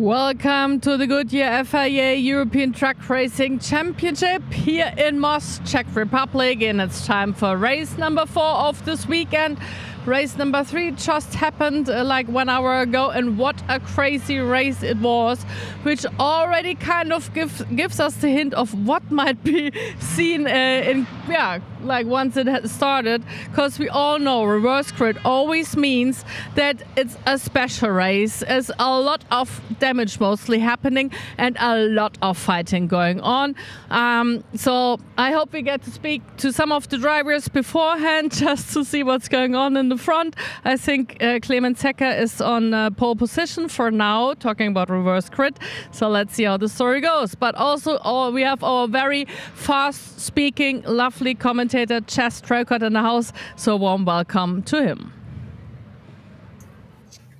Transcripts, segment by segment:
Welcome to the Goodyear FIA European Truck Racing Championship here in Most, Czech Republic, and it's time for race number 4 of this weekend. Race number 3 just happened like 1 hour ago, and what a crazy race it was, which already kind of gives us the hint of what might be seen like once it has started, because we all know reverse grid always means that it's a special race. There's a lot of damage mostly happening and a lot of fighting going on. So I hope we get to speak to some of the drivers beforehand just to see what's going on in the front. I think Clemens Hecker is on pole position for now, talking about reverse grid. So let's see how the story goes. But also we have our very fast speaking, lovely commentator Chas Trocott in the house. So warm welcome to him.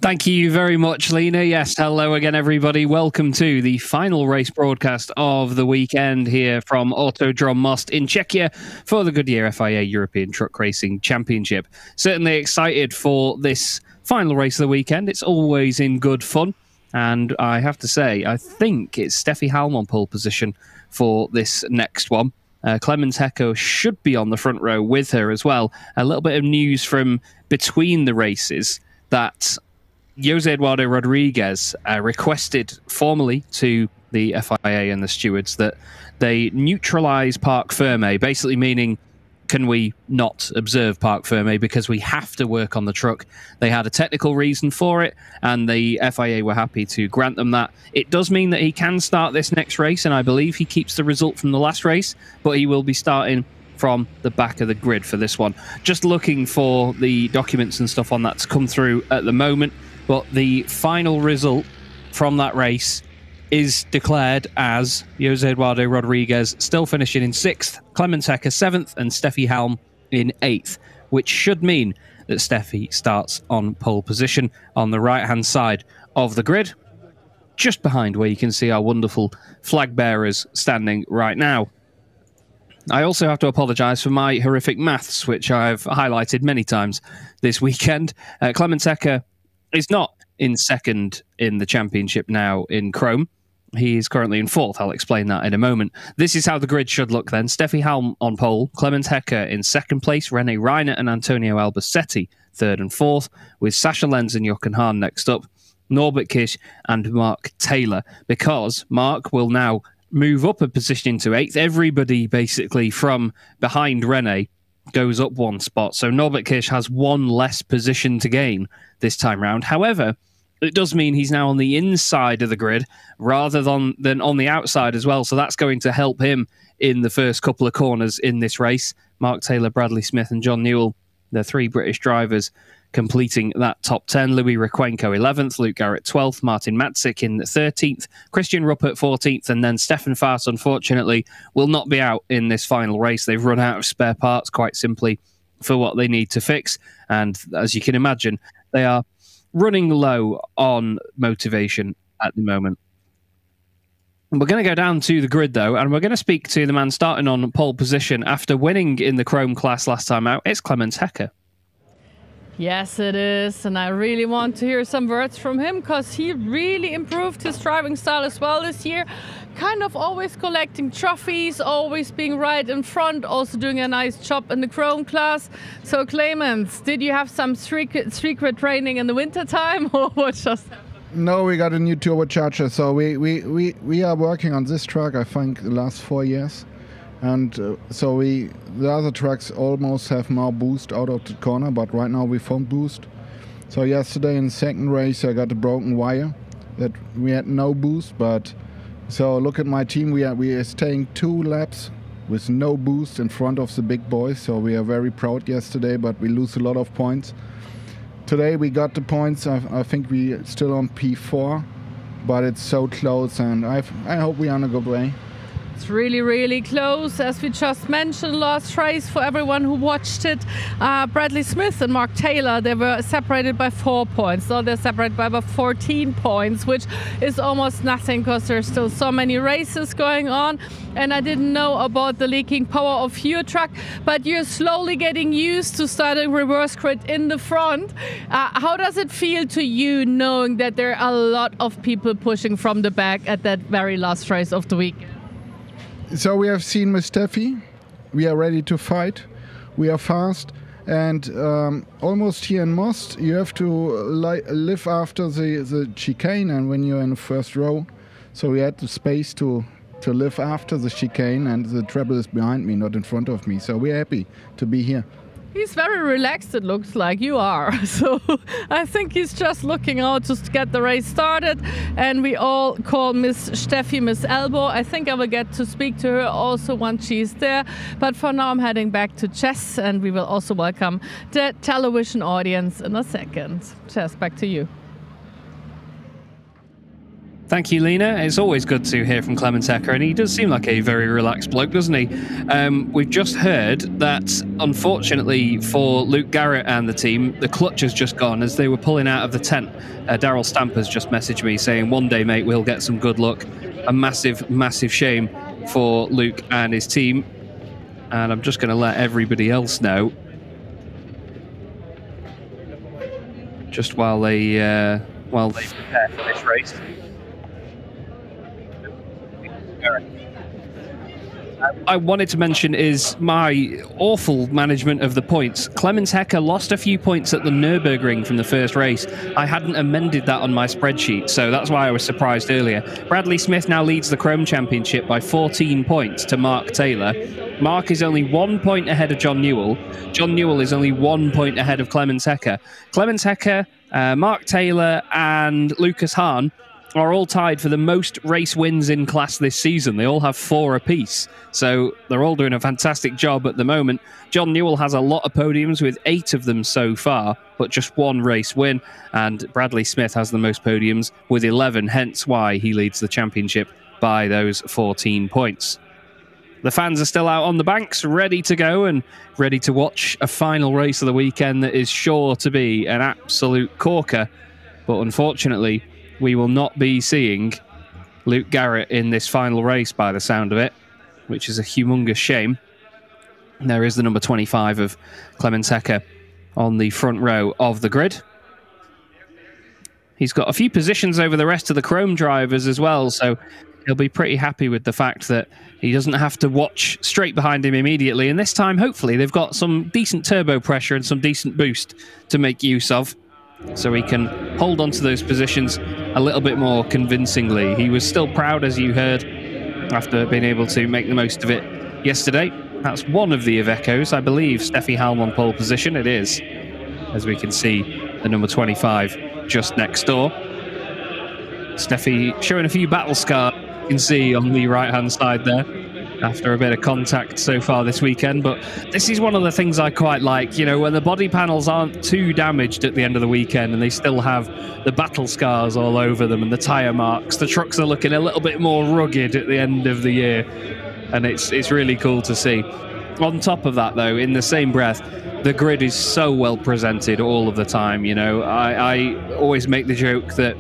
Thank you very much, Lena. Yes, hello again, everybody. Welcome to the final race broadcast of the weekend here from Autodrom Most in Czechia for the Goodyear FIA European Truck Racing Championship. Certainly excited for this final race of the weekend. It's always in good fun. And I have to say, I think it's Steffi Halm on pole position for this next one. Clemens Hecker should be on the front row with her as well. A little bit of news from between the races that Jose Eduardo Rodriguez requested formally to the FIA and the stewards that they neutralise Parc Fermé, basically meaning, can we not observe Parc Fermé because we have to work on the truck? They had a technical reason for it, and the FIA were happy to grant them that. It does mean that he can start this next race, and I believe he keeps the result from the last race, but he will be starting from the back of the grid for this one. Just looking for the documents and stuff on that to come through at the moment, but the final result from that race is declared as Jose Eduardo Rodriguez still finishing in 6th, Clemens Hecker 7th, and Steffi Halm in 8th, which should mean that Steffi starts on pole position on the right-hand side of the grid, just behind where you can see our wonderful flag bearers standing right now. I also have to apologise for my horrific maths, which I've highlighted many times this weekend. Clemens Hecker is not in 2nd in the championship now in Chrome. He is currently in 4th. I'll explain that in a moment. This is how the grid should look then. Steffi Halm on pole, Clemens Hecker in 2nd place, René Reiner and Antonio Albacete 3rd and 4th, with Sasha Lenz and Jochen Hahn next up, Norbert Kisch and Mark Taylor, because Mark will now move up a position into 8th. Everybody basically from behind René goes up 1 spot. So Norbert Kisch has 1 less position to gain this time round. However, it does mean he's now on the inside of the grid rather than on the outside as well. So that's going to help him in the first couple of corners in this race. Mark Taylor, Bradley Smith and John Newell, the 3 British drivers completing that top 10. Louis Requenco 11th, Luke Garrett 12th, Martin Matzik in 13th, Christian Ruppert 14th, and then Stefan Faas, unfortunately, will not be out in this final race. They've run out of spare parts, quite simply, for what they need to fix. And as you can imagine, they are running low on motivation at the moment. We're going to go down to the grid, though, and we're going to speak to the man starting on pole position after winning in the Chrome class last time out. It's Clemens Hecker. Yes, it is. And I really want to hear some words from him, because he really improved his driving style as well this year. Kind of always collecting trophies, always being right in front, also doing a nice job in the Chrome class. So Clemens, did you have some secret training in the winter time, or what just happened? No, we got a new turbocharger. So we are working on this truck, I think, the last 4 years. And so the other trucks almost have more boost out of the corner, but right now we found boost. So yesterday in the 2nd race I got a broken wire that we had no boost, but so look at my team, we are staying 2 laps with no boost in front of the big boys, so we are very proud yesterday, but we lose a lot of points. Today we got the points, I think we still on P4, but it's so close, and I hope we are on a good way. It's really, really close. As we just mentioned, last race for everyone who watched it, Bradley Smith and Mark Taylor, they were separated by 4 points. So they're separated by about 14 points, which is almost nothing because there's still so many races going on. And I didn't know about the leaking power of your truck, but you're slowly getting used to starting reverse grid in the front. How does it feel to you knowing that there are a lot of people pushing from the back at that very last race of the week? So we have seen with Steffi, we are ready to fight, we are fast, and almost here in Most, you have to live after the chicane, and when you're in the first row, so we had the space to live after the chicane, and the treble is behind me, not in front of me, so we're happy to be here. He's very relaxed, it looks like. You are. So I think he's just looking out to get the race started. And we all call Miss Steffi Miss Elbow. I think I will get to speak to her also once she's there. But for now, I'm heading back to Jess, and we will also welcome the television audience in a second. Jess, back to you. Thank you, Lena. It's always good to hear from Clemens Hecker, and he does seem like a very relaxed bloke, doesn't he? We've just heard that, unfortunately for Luke Garrett and the team, the clutch has just gone as they were pulling out of the tent. Daryl Stamper's just messaged me saying, "One day, mate, we'll get some good luck." A massive, massive shame for Luke and his team. And I'm just going to let everybody else know, just while they prepare for this race. I wanted to mention is my awful management of the points. Clemens Hecker lost a few points at the Nürburgring from the first race. I hadn't amended that on my spreadsheet, so that's why I was surprised earlier. Bradley Smith now leads the Chrome Championship by 14 points to Mark Taylor. Mark is only 1 point ahead of John Newell. John Newell is only 1 point ahead of Clemens Hecker. Clemens Hecker, Mark Taylor and Lucas Hahn are all tied for the most race wins in class this season. They all have 4 apiece. So they're all doing a fantastic job at the moment. John Newell has a lot of podiums with 8 of them so far, but just 1 race win. And Bradley Smith has the most podiums with 11, hence why he leads the championship by those 14 points. The fans are still out on the banks, ready to go and ready to watch a final race of the weekend that is sure to be an absolute corker. But unfortunately, we will not be seeing Luke Garrett in this final race by the sound of it, which is a humongous shame. And there is the number 25 of Clemens Hecker on the front row of the grid. He's got a few positions over the rest of the Chrome drivers as well, so he'll be pretty happy with the fact that he doesn't have to watch straight behind him immediately. And this time, hopefully, they've got some decent turbo pressure and some decent boost to make use of, so he can hold on to those positions a little bit more convincingly. He was still proud, as you heard, after being able to make the most of it yesterday. That's one of the Ivecos. I believe Steffi Halm on pole position. It is, as we can see, the number 25 just next door. Steffi showing a few battle scars, you can see on the right-hand side there, after a bit of contact so far this weekend. But this is one of the things I quite like, you know, when the body panels aren't too damaged at the end of the weekend and they still have the battle scars all over them and the tyre marks. The trucks are looking a little bit more rugged at the end of the year, and it's really cool to see. On top of that, though, in the same breath, the grid is so well presented all of the time. You know, I always make the joke that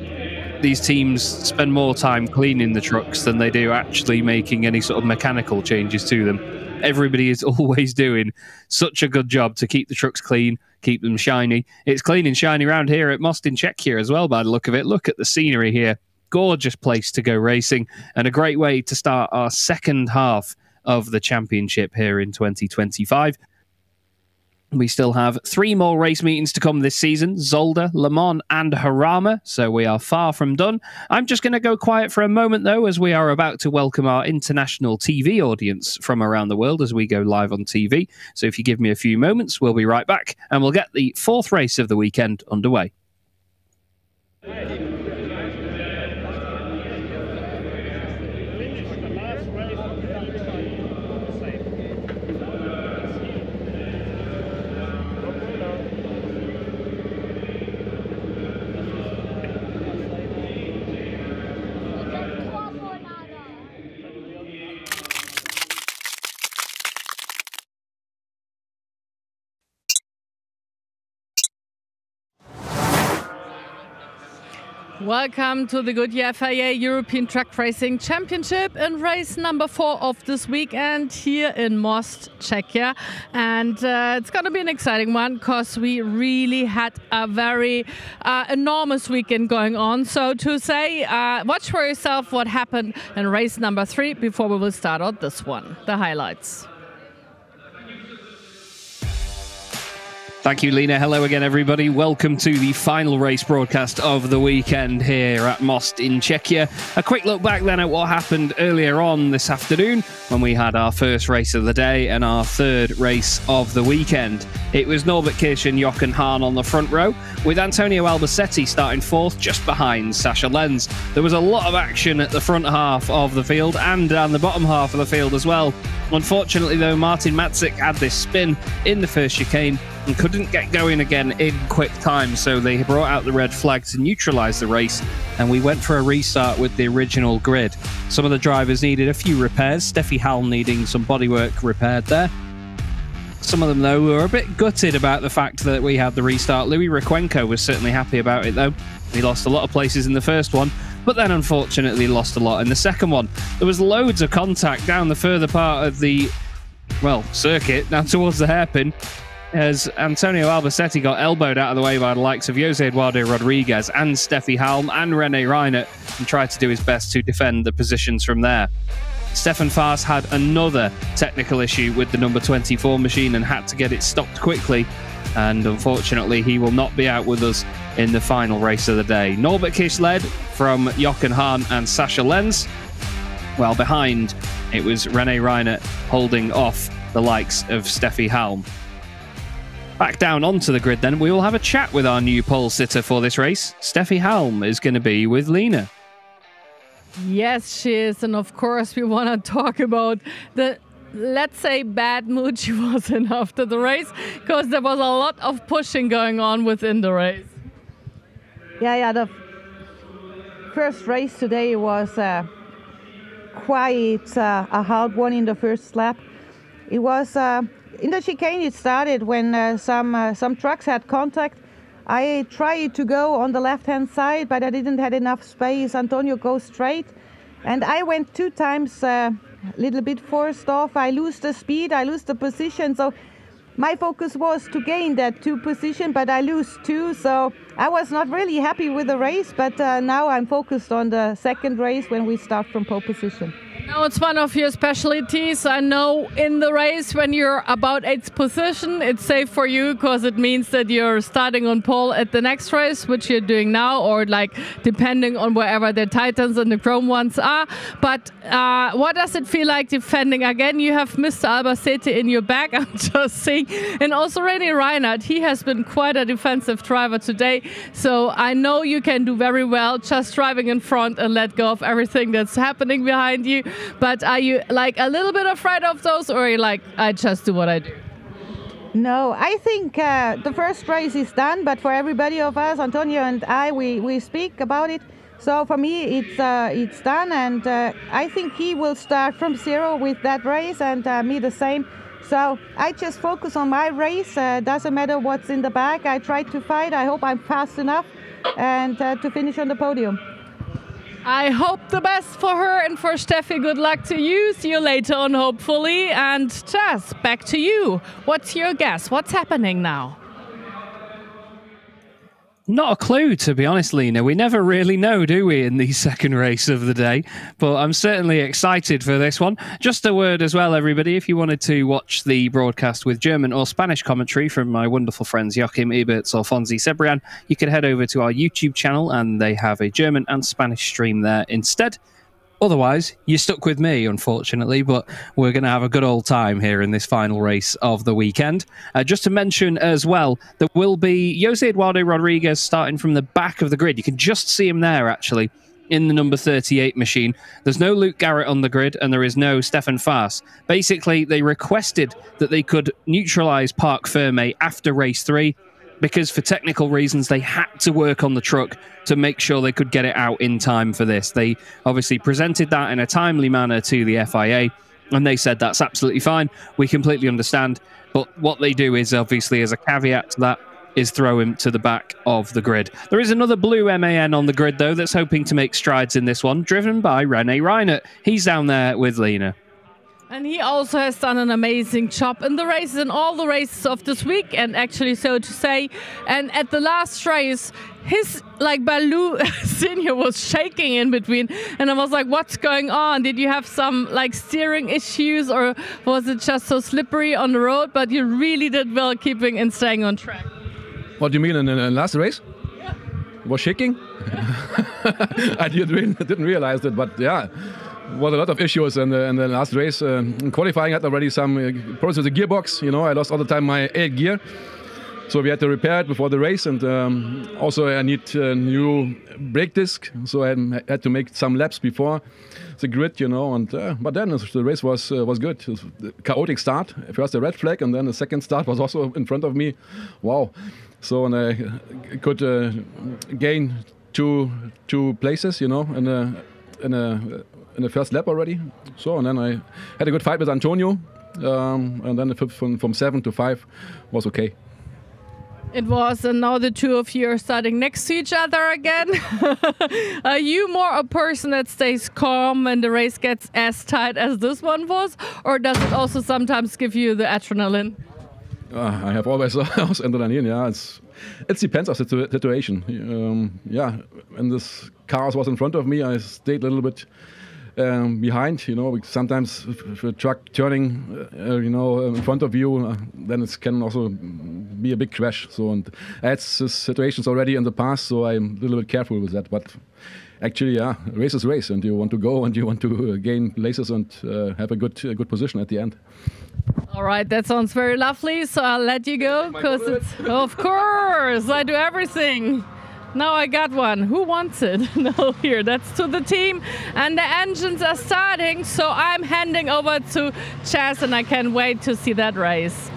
these teams spend more time cleaning the trucks than they do actually making any sort of mechanical changes to them. Everybody is always doing such a good job to keep the trucks clean, keep them shiny. It's clean and shiny around here at Most in Czechia as well, by the look of it. Look at the scenery here. Gorgeous place to go racing, and a great way to start our second half of the championship here in 2025. We still have 3 more race meetings to come this season: Zolder, Le Mans and Jarama, so we are far from done. I'm just going to go quiet for a moment, though, as we are about to welcome our international TV audience from around the world as we go live on TV. So if you give me a few moments, we'll be right back, and we'll get the 4th race of the weekend underway. Welcome to the Goodyear FIA European Truck Racing Championship in race number 4 of this weekend here in Most, Czechia. And it's going to be an exciting one because we really had a very enormous weekend going on. So to say, watch for yourself what happened in race number 3 before we will start out this one. The highlights. Thank you, Lena. Hello again, everybody. Welcome to the final race broadcast of the weekend here at Most in Czechia. A quick look back then at what happened earlier on this afternoon when we had our first race of the day and our third race of the weekend. It was Norbert Kirsch and Jochen Hahn on the front row, with Antonio Albacete starting fourth just behind Sascha Lenz. There was a lot of action at the front half of the field and down the bottom half of the field as well. Unfortunately, though, Martin Matzik had this spin in the first chicane and couldn't get going again in quick time, so they brought out the red flag to neutralise the race, and we went for a restart with the original grid. Some of the drivers needed a few repairs, Steffi Halm needing some bodywork repaired there. Some of them, though, were a bit gutted about the fact that we had the restart. Louis Requenco was certainly happy about it, though. He lost a lot of places in the first one, but then unfortunately lost a lot in the second one. There was loads of contact down the further part of the, circuit, down towards the hairpin, as Antonio Albacete got elbowed out of the way by the likes of Jose Eduardo Rodriguez and Steffi Halm and René Reinert, and tried to do his best to defend the positions from there. Stefan Faas had another technical issue with the number 24 machine and had to get it stopped quickly, and unfortunately he will not be out with us in the final race of the day. Norbert Kirsch led from Jochen Hahn and Sascha Lenz, while behind it was René Reinert holding off the likes of Steffi Halm. Back down onto the grid then, we will have a chat with our new pole sitter for this race. Steffi Halm is going to be with Lena. Yes, she is. And of course, we want to talk about the, let's say, bad mood she was in after the race, because there was a lot of pushing going on within the race. Yeah, the first race today was quite a hard one in the first lap. It was in the chicane. It started when some trucks had contact. I tried to go on the left-hand side, but I didn't have enough space. Antonio goes straight, and I went 2 times a little bit forced off. I lose the speed, I lose the position. So my focus was to gain that 2 position, but I lose 2. So I was not really happy with the race, but now I'm focused on the second race when we start from pole position. Now it's one of your specialties. I know in the race when you're about 8th position, it's safe for you because it means that you're starting on pole at the next race, which you're doing now, or like depending on wherever the Titans and the Chrome ones are. But what does it feel like defending? Again, you have Mr. Albacete in your back, I'm just saying. And also René Reinert, he has been quite a defensive driver today. So I know you can do very well just driving in front and let go of everything that's happening behind you. But are you like a little bit afraid of those, or are you like, I just do what I do? No, I think the first race is done, but for everybody of us, Antonio and I, we speak about it. So for me, it's done, and I think he will start from 0 with that race, and me the same. So I just focus on my race. Doesn't matter what's in the back. I try to fight. I hope I'm fast enough and to finish on the podium. I hope the best for her and for Steffi. Good luck to you. See you later on, hopefully. And Jess, back to you. What's your guess? What's happening now? Not a clue, to be honest, Lena. We never really know, do we, in the second race of the day? But I'm certainly excited for this one. Just a word as well, everybody. If you wanted to watch the broadcast with German or Spanish commentary from my wonderful friends Joachim Eberts or Fonzie Cebrian, you can head over to our YouTube channel, and they have a German and Spanish stream there instead. Otherwise, you're stuck with me, unfortunately, but we're going to have a good old time here in this final race of the weekend. Just to mention as well, there will be Jose Eduardo Rodriguez starting from the back of the grid. You can just see him there, actually, in the number 38 machine. There's no Luke Garrett on the grid, and there is no Stefan Faas. Basically, they requested that they could neutralise Parc Fermé after race 3, because for technical reasons, they had to work on the truck to make sure they could get it out in time for this. They obviously presented that in a timely manner to the FIA, and they said that's absolutely fine. We completely understand. But what they do is, obviously, as a caveat to that, is throw him to the back of the grid. There is another blue MAN on the grid, though, that's hoping to make strides in this one, driven by René Reinert. He's down there with Lena. And he also has done an amazing job in the races, in all the races of this week, and actually, so to say. And at the last race, his Baloo Senior was shaking in between, and I was like, "What's going on? Did you have some steering issues, or was it just so slippery on the road?" But you really did well keeping and staying on track. What do you mean in the last race? Yeah. It was shaking? I didn't realize it, but yeah. Was a lot of issues in the last race. In qualifying, I had already some problems with the gearbox. I lost all the time my 8th gear, so we had to repair it before the race. And also, I need a new brake disc, so I had to make some laps before the grid. And but then the race was good. It was a chaotic start. First a red flag, and then the second start was also in front of me. Wow! So and I could gain two places. In the first lap already. So, and then I had a good fight with Antonio. And then the flip from 7 to 5 was okay. It was, and now the two of you are starting next to each other again. Are you more a person that stays calm when the race gets as tight as this one was? Or does it also sometimes give you the adrenaline? I have always adrenaline, yeah. It depends on the situation. When this car was in front of me, I stayed a little bit behind. Sometimes if a truck turning, in front of you, then it can also be a big crash. So, and I had situations already in the past, so I'm a little bit careful with that. But actually, yeah, race is race, and you want to go and you want to gain places and have a good position at the end. All right, that sounds very lovely. So I'll let you go because of course I do everything. Now I got one. Who wants it? No, here, that's to the team. And the engines are starting, so I'm handing over to Chaz, and I can't wait to see that race.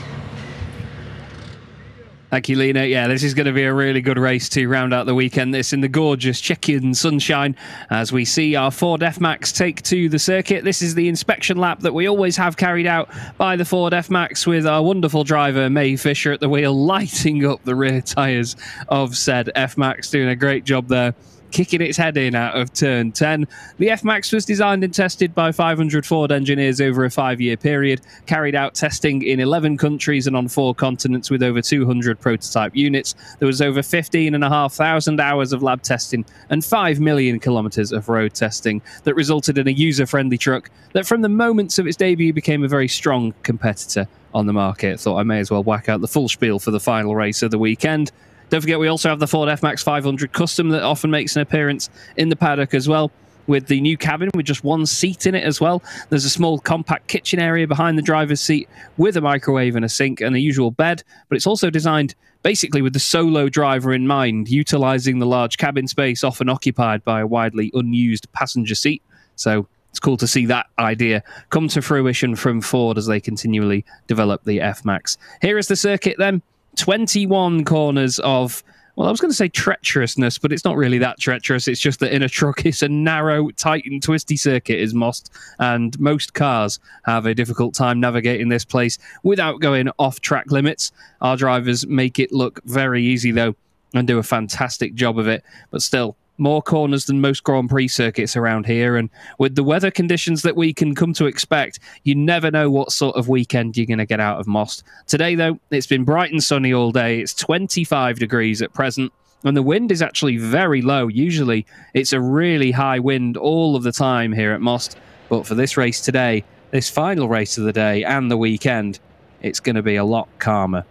Thank you, Lena. Yeah, this is going to be a really good race to round out the weekend. This in the gorgeous Czechian sunshine as we see our Ford F-Max take to the circuit. This is the inspection lap that we always have carried out by the Ford F-Max with our wonderful driver, May Fisher, at the wheel, lighting up the rear tyres of said F-Max, doing a great job there, kicking its head in out of turn 10. The F-Max was designed and tested by 500 Ford engineers over a 5-year period, carried out testing in 11 countries and on 4 continents with over 200 prototype units. There was over 15,500 hours of lab testing and 5 million kilometres of road testing that resulted in a user-friendly truck that from the moments of its debut became a very strong competitor on the market. Thought I may as well whack out the full spiel for the final race of the weekend. Don't forget, we also have the Ford F-Max 500 Custom that often makes an appearance in the paddock as well, with the new cabin with just one seat in it as well. There's a small compact kitchen area behind the driver's seat with a microwave and a sink and the usual bed, but it's also designed basically with the solo driver in mind, utilising the large cabin space often occupied by a widely unused passenger seat. So it's cool to see that idea come to fruition from Ford as they continually develop the F-Max. Here is the circuit then. 21 corners of, well, I was going to say treacherousness, but it's not really that treacherous. It's just that in a truck, it's a narrow, tight and twisty circuit is Most, and most cars have a difficult time navigating this place without going off track limits. Our drivers make it look very easy, though, and do a fantastic job of it. But still, more corners than most Grand Prix circuits around here, and with the weather conditions that we can come to expect, you never know what sort of weekend you're going to get out of Most. Today, though, it's been bright and sunny all day. It's 25 degrees at present, and the wind is actually very low. Usually, it's a really high wind all of the time here at Most, but for this race today, this final race of the day and the weekend, it's going to be a lot calmer.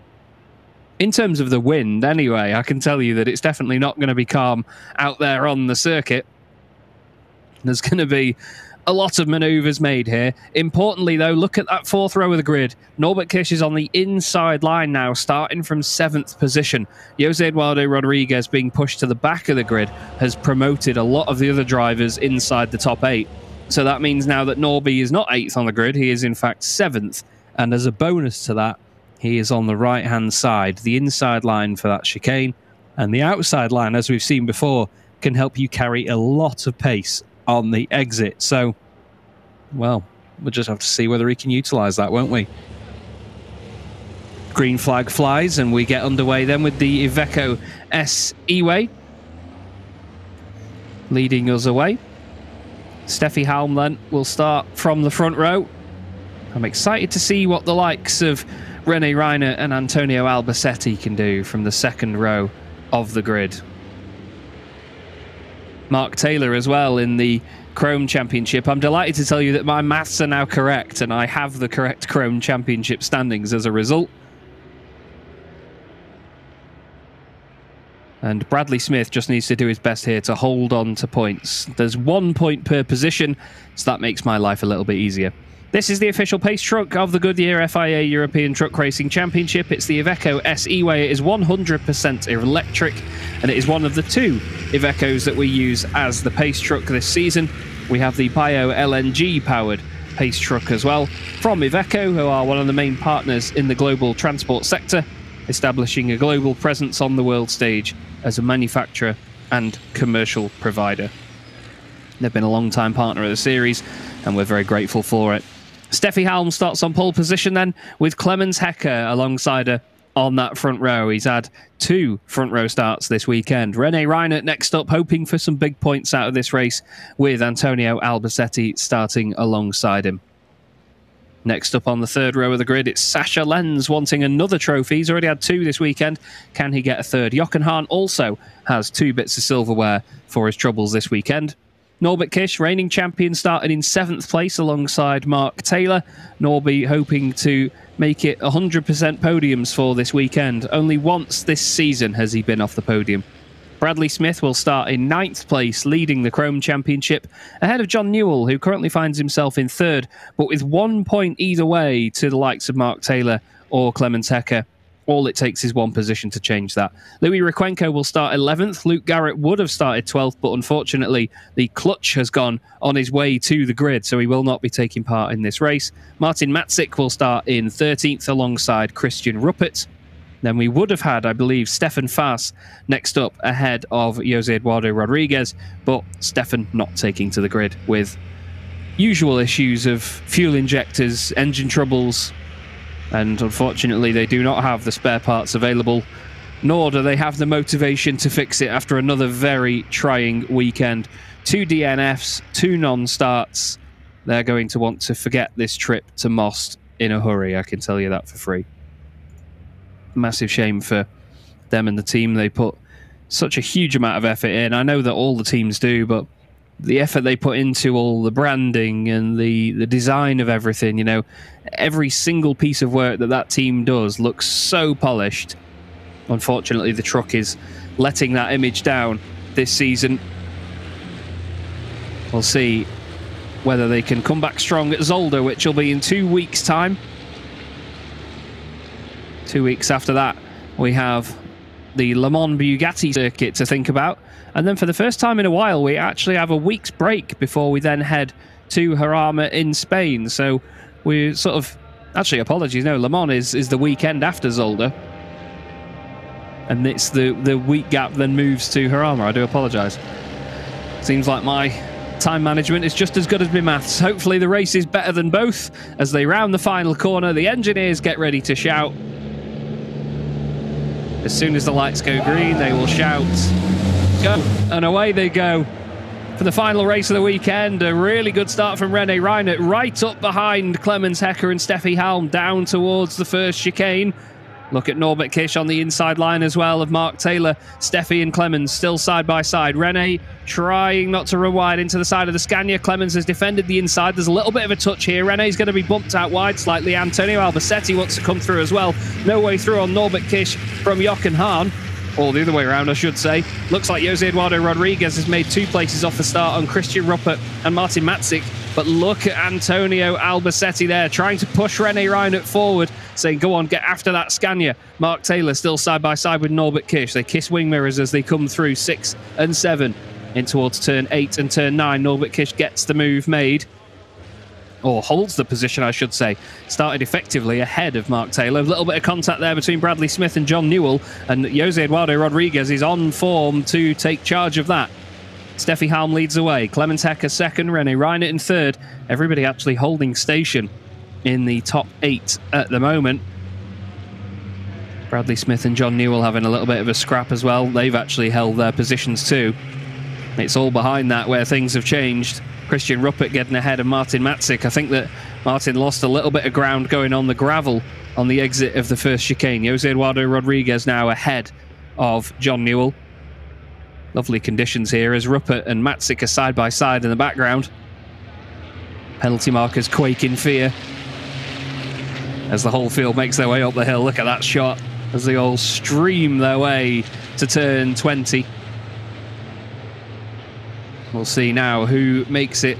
In terms of the wind, anyway, I can tell you that it's definitely not going to be calm out there on the circuit. There's going to be a lot of manoeuvres made here. Importantly, though, look at that 4th row of the grid. Norbert Kish is on the inside line now, starting from 7th position. Jose Eduardo Rodriguez, being pushed to the back of the grid, has promoted a lot of the other drivers inside the top 8. So that means now that Norby is not 8th on the grid, he is in fact 7th. And as a bonus to that, he is on the right-hand side, the inside line for that chicane. And the outside line, as we've seen before, can help you carry a lot of pace on the exit. So, well, we'll just have to see whether he can utilise that, won't we? green flag flies, and we get underway then with the Iveco S E-Way leading us away. Steffi Halm then will start from the front row. I'm excited to see what the likes of René Reiner and Antonio Albacete can do from the second row of the grid. Mark Taylor as well in the Chrome Championship. I'm delighted to tell you that my maths are now correct, and I have the correct Chrome Championship standings as a result. And Bradley Smith just needs to do his best here to hold on to points. There's 1 point per position, so that makes my life a little bit easier. This is the official pace truck of the Goodyear FIA European Truck Racing Championship. It's the Iveco S E-Way. It is 100% electric, and it is one of the 2 Ivecos that we use as the pace truck this season. We have the Bio LNG powered pace truck as well from Iveco, who are one of the main partners in the global transport sector, establishing a global presence on the world stage as a manufacturer and commercial provider. They've been a long-time partner of the series, and we're very grateful for it. Steffi Halm starts on pole position then, with Clemens Hecker alongside her on that front row. He's had 2 front row starts this weekend. René Reiner next up, hoping for some big points out of this race, with Antonio Albacete starting alongside him. Next up on the third row of the grid, it's Sascha Lenz wanting another trophy. He's already had 2 this weekend. Can he get a third? Jochen Hahn also has 2 bits of silverware for his troubles this weekend. Norbert Kish, reigning champion, starting in 7th place alongside Mark Taylor. Norby hoping to make it 100% podiums for this weekend. Only once this season has he been off the podium. Bradley Smith will start in 9th place, leading the Chrome Championship, ahead of John Newell, who currently finds himself in 3rd, but with 1 point either way to the likes of Mark Taylor or Clemens Hecker. All it takes is 1 position to change that. Louis Requenco will start 11th. Luke Garrett would have started 12th, but unfortunately the clutch has gone on his way to the grid, so he will not be taking part in this race. Martin Matzik will start in 13th alongside Christian Ruppert. Then we would have had, I believe, Stefan Faas next up ahead of Jose Eduardo Rodriguez, but Stefan not taking to the grid with usual issues of fuel injectors, engine troubles, and unfortunately they do not have the spare parts available, nor do they have the motivation to fix it after another very trying weekend. 2 DNFs, 2 non-starts. They're going to want to forget this trip to Most in a hurry, I can tell you that for free. Massive shame for them and the team. They put such a huge amount of effort in. I know that all the teams do, but the effort they put into all the branding and the design of everything, you know, every single piece of work that team does looks so polished. Unfortunately, the truck is letting that image down this season. We'll see whether they can come back strong at Zolder, which will be in 2 weeks' time. 2 weeks after that, we have the Le Mans Bugatti circuit to think about. And then for the first time in a while, we actually have a week's break before we then head to Jarama in Spain. So we sort of... Actually, apologies, no, Le Mans is the weekend after Zolder. And it's the week gap then moves to Jarama. I do apologise. Seems like my time management is just as good as my maths. Hopefully the race is better than both. As they round the final corner, the engineers get ready to shout. As soon as the lights go green, they will shout, go, and away they go. For the final race of the weekend, a really good start from René Reiner, right up behind Clemens Hecker and Steffi Halm, down towards the first chicane. Look at Norbert Kish on the inside line as well of Mark Taylor. Steffi and Clemens still side by side. René trying not to run wide into the side of the Scania. Clemens has defended the inside. There's a little bit of a touch here. René's going to be bumped out wide slightly. Antonio Albacete wants to come through as well. No way through on Norbert Kish from Jochen Hahn. Or the other way around, I should say. Looks like Jose Eduardo Rodriguez has made 2 places off the start on Christian Ruppert and Martin Matzik. But look at Antonio Albacete there, trying to push René Reiner forward, saying, go on, get after that Scania. Mark Taylor still side by side with Norbert Kish. They kiss wing mirrors as they come through 6 and 7 in towards turn 8 and turn 9. Norbert Kish gets the move made. Or holds the position, I should say. Started effectively ahead of Mark Taylor. A little bit of contact there between Bradley Smith and John Newell. And Jose Eduardo Rodriguez is on form to take charge of that. Steffi Halm leads away. Clemens Hecker second. René Reiner in third. Everybody actually holding station in the top 8 at the moment. Bradley Smith and John Newell having a little bit of a scrap as well. They've actually held their positions too. It's all behind that where things have changed. Christian Ruppert getting ahead of Martin Matzik. I think that Martin lost a little bit of ground going on the gravel on the exit of the first chicane. Jose Eduardo Rodriguez now ahead of John Newell. Lovely conditions here as Ruppert and Matzik are side by side in the background. Penalty markers quake in fear as the whole field makes their way up the hill. Look at that shot as they all stream their way to turn 20. We'll see now who makes it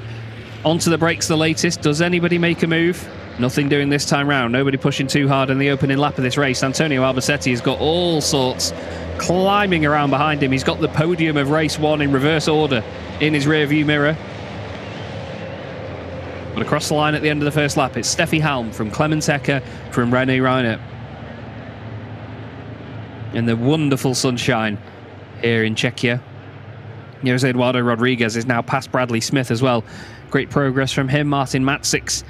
onto the brakes the latest. Does anybody make a move? Nothing doing this time round. Nobody pushing too hard in the opening lap of this race. Antonio Albacete has got all sorts climbing around behind him. He's got the podium of race 1 in reverse order in his rear view mirror. But across the line at the end of the first lap, it's Steffi Halm from Clemens Hecker from René Reiner. In the wonderful sunshine here in Czechia. Jose Eduardo Rodriguez is now past Bradley Smith as well. Great progress from him. Martin Matzik's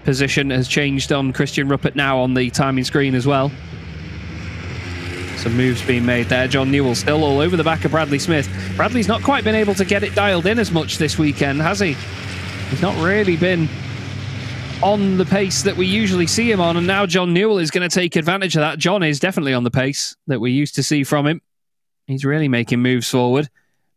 position has changed on Christian Ruppert now on the timing screen as well. Some moves being made there. John Newell still all over the back of Bradley Smith. Bradley's not quite been able to get it dialed in as much this weekend, has he? He's not really been on the pace that we usually see him on, and now John Newell is going to take advantage of that. John is definitely on the pace that we used to see from him. He's really making moves forward.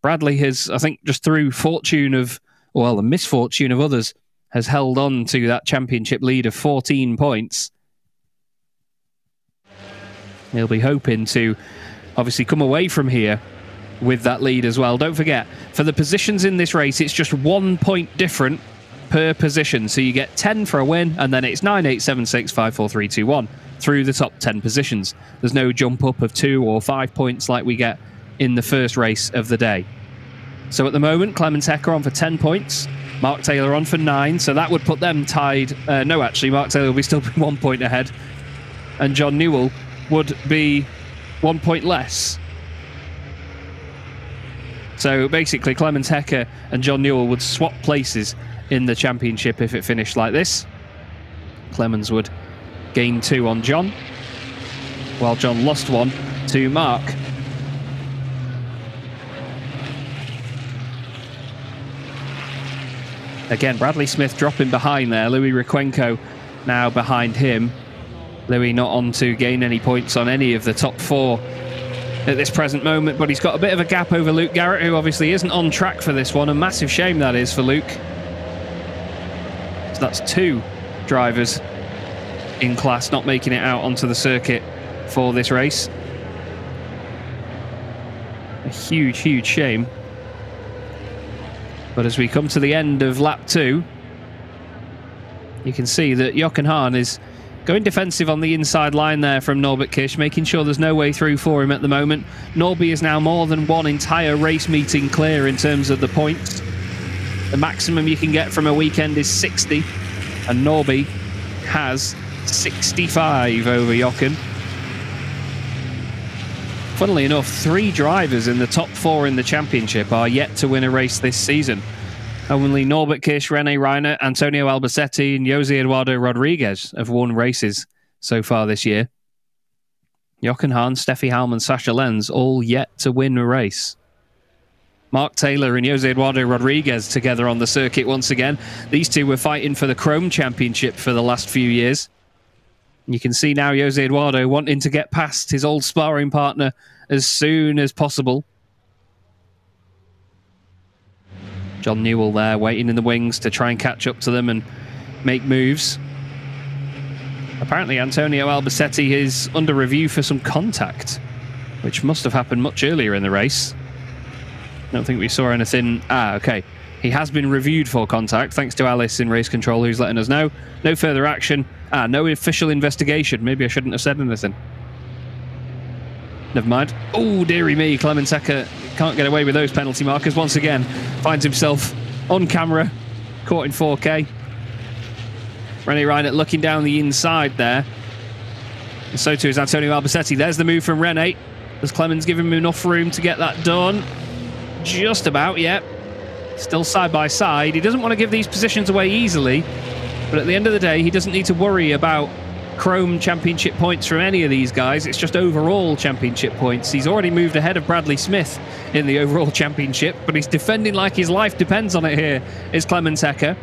Bradley has, I think, just through fortune of, well, the misfortune of others, has held on to that championship lead of 14 points. He'll be hoping to obviously come away from here with that lead as well. Don't forget, for the positions in this race, it's just 1 point different per position. So you get 10 for a win, and then it's 9, 8, 7, 6, 5, 4, 3, 2, 1 through the top 10 positions. There's no jump up of 2 or 5 points like we get in the first race of the day. So at the moment, Clemens Hecker on for 10 points, Mark Taylor on for 9, so that would put them tied. No, actually, Mark Taylor will be still 1 point ahead, and John Newell would be 1 point less. So basically, Clemens Hecker and John Newell would swap places in the championship if it finished like this. Clemens would gain 2 on John, while John lost 1 to Mark. Again, Bradley Smith dropping behind there. Louis Requenco now behind him. Louis not on to gain any points on any of the top 4 at this present moment, but he's got a bit of a gap over Luke Garrett, who obviously isn't on track for this one. A massive shame that is for Luke. So that's 2 drivers in class not making it out onto the circuit for this race. A huge, huge shame. But as we come to the end of lap 2, you can see that Jochen Hahn is going defensive on the inside line there from Norbert Kish, making sure there's no way through for him at the moment. Norby is now more than 1 entire race meeting clear in terms of the points. The maximum you can get from a weekend is 60, and Norby has 65 over Jochen. Funnily enough, 3 drivers in the top 4 in the championship are yet to win a race this season. Only Norbert Kish, René Reiner, Antonio Albacete and Jose Eduardo Rodriguez have won races so far this year. Jochen Hahn, Steffi Halm and Sascha Lenz all yet to win a race. Mark Taylor and Jose Eduardo Rodriguez together on the circuit once again. These two were fighting for the Chrome Championship for the last few years. You can see now Jose Eduardo wanting to get past his old sparring partner as soon as possible. John Newell there waiting in the wings to try and catch up to them and make moves. Apparently Antonio Albacete is under review for some contact, which must have happened much earlier in the race. I don't think we saw anything. Okay. He has been reviewed for contact, thanks to Alice in race control, who's letting us know. No further action. No official investigation. Maybe I shouldn't have said anything. Never mind. Oh, dearie me. Clemens Hecker can't get away with those penalty markers. Once again, finds himself on camera, caught in 4K. René Reiner looking down the inside there. And so too is Antonio Albacete. There's the move from René. Does Clemens give him enough room to get that done? Just about, yeah. Still side by side. He doesn't want to give these positions away easily, but at the end of the day, he doesn't need to worry about Chrome Championship points from any of these guys. It's just overall Championship points. He's already moved ahead of Bradley Smith in the overall Championship, but he's defending like his life depends on it here, is Clemens Hecker.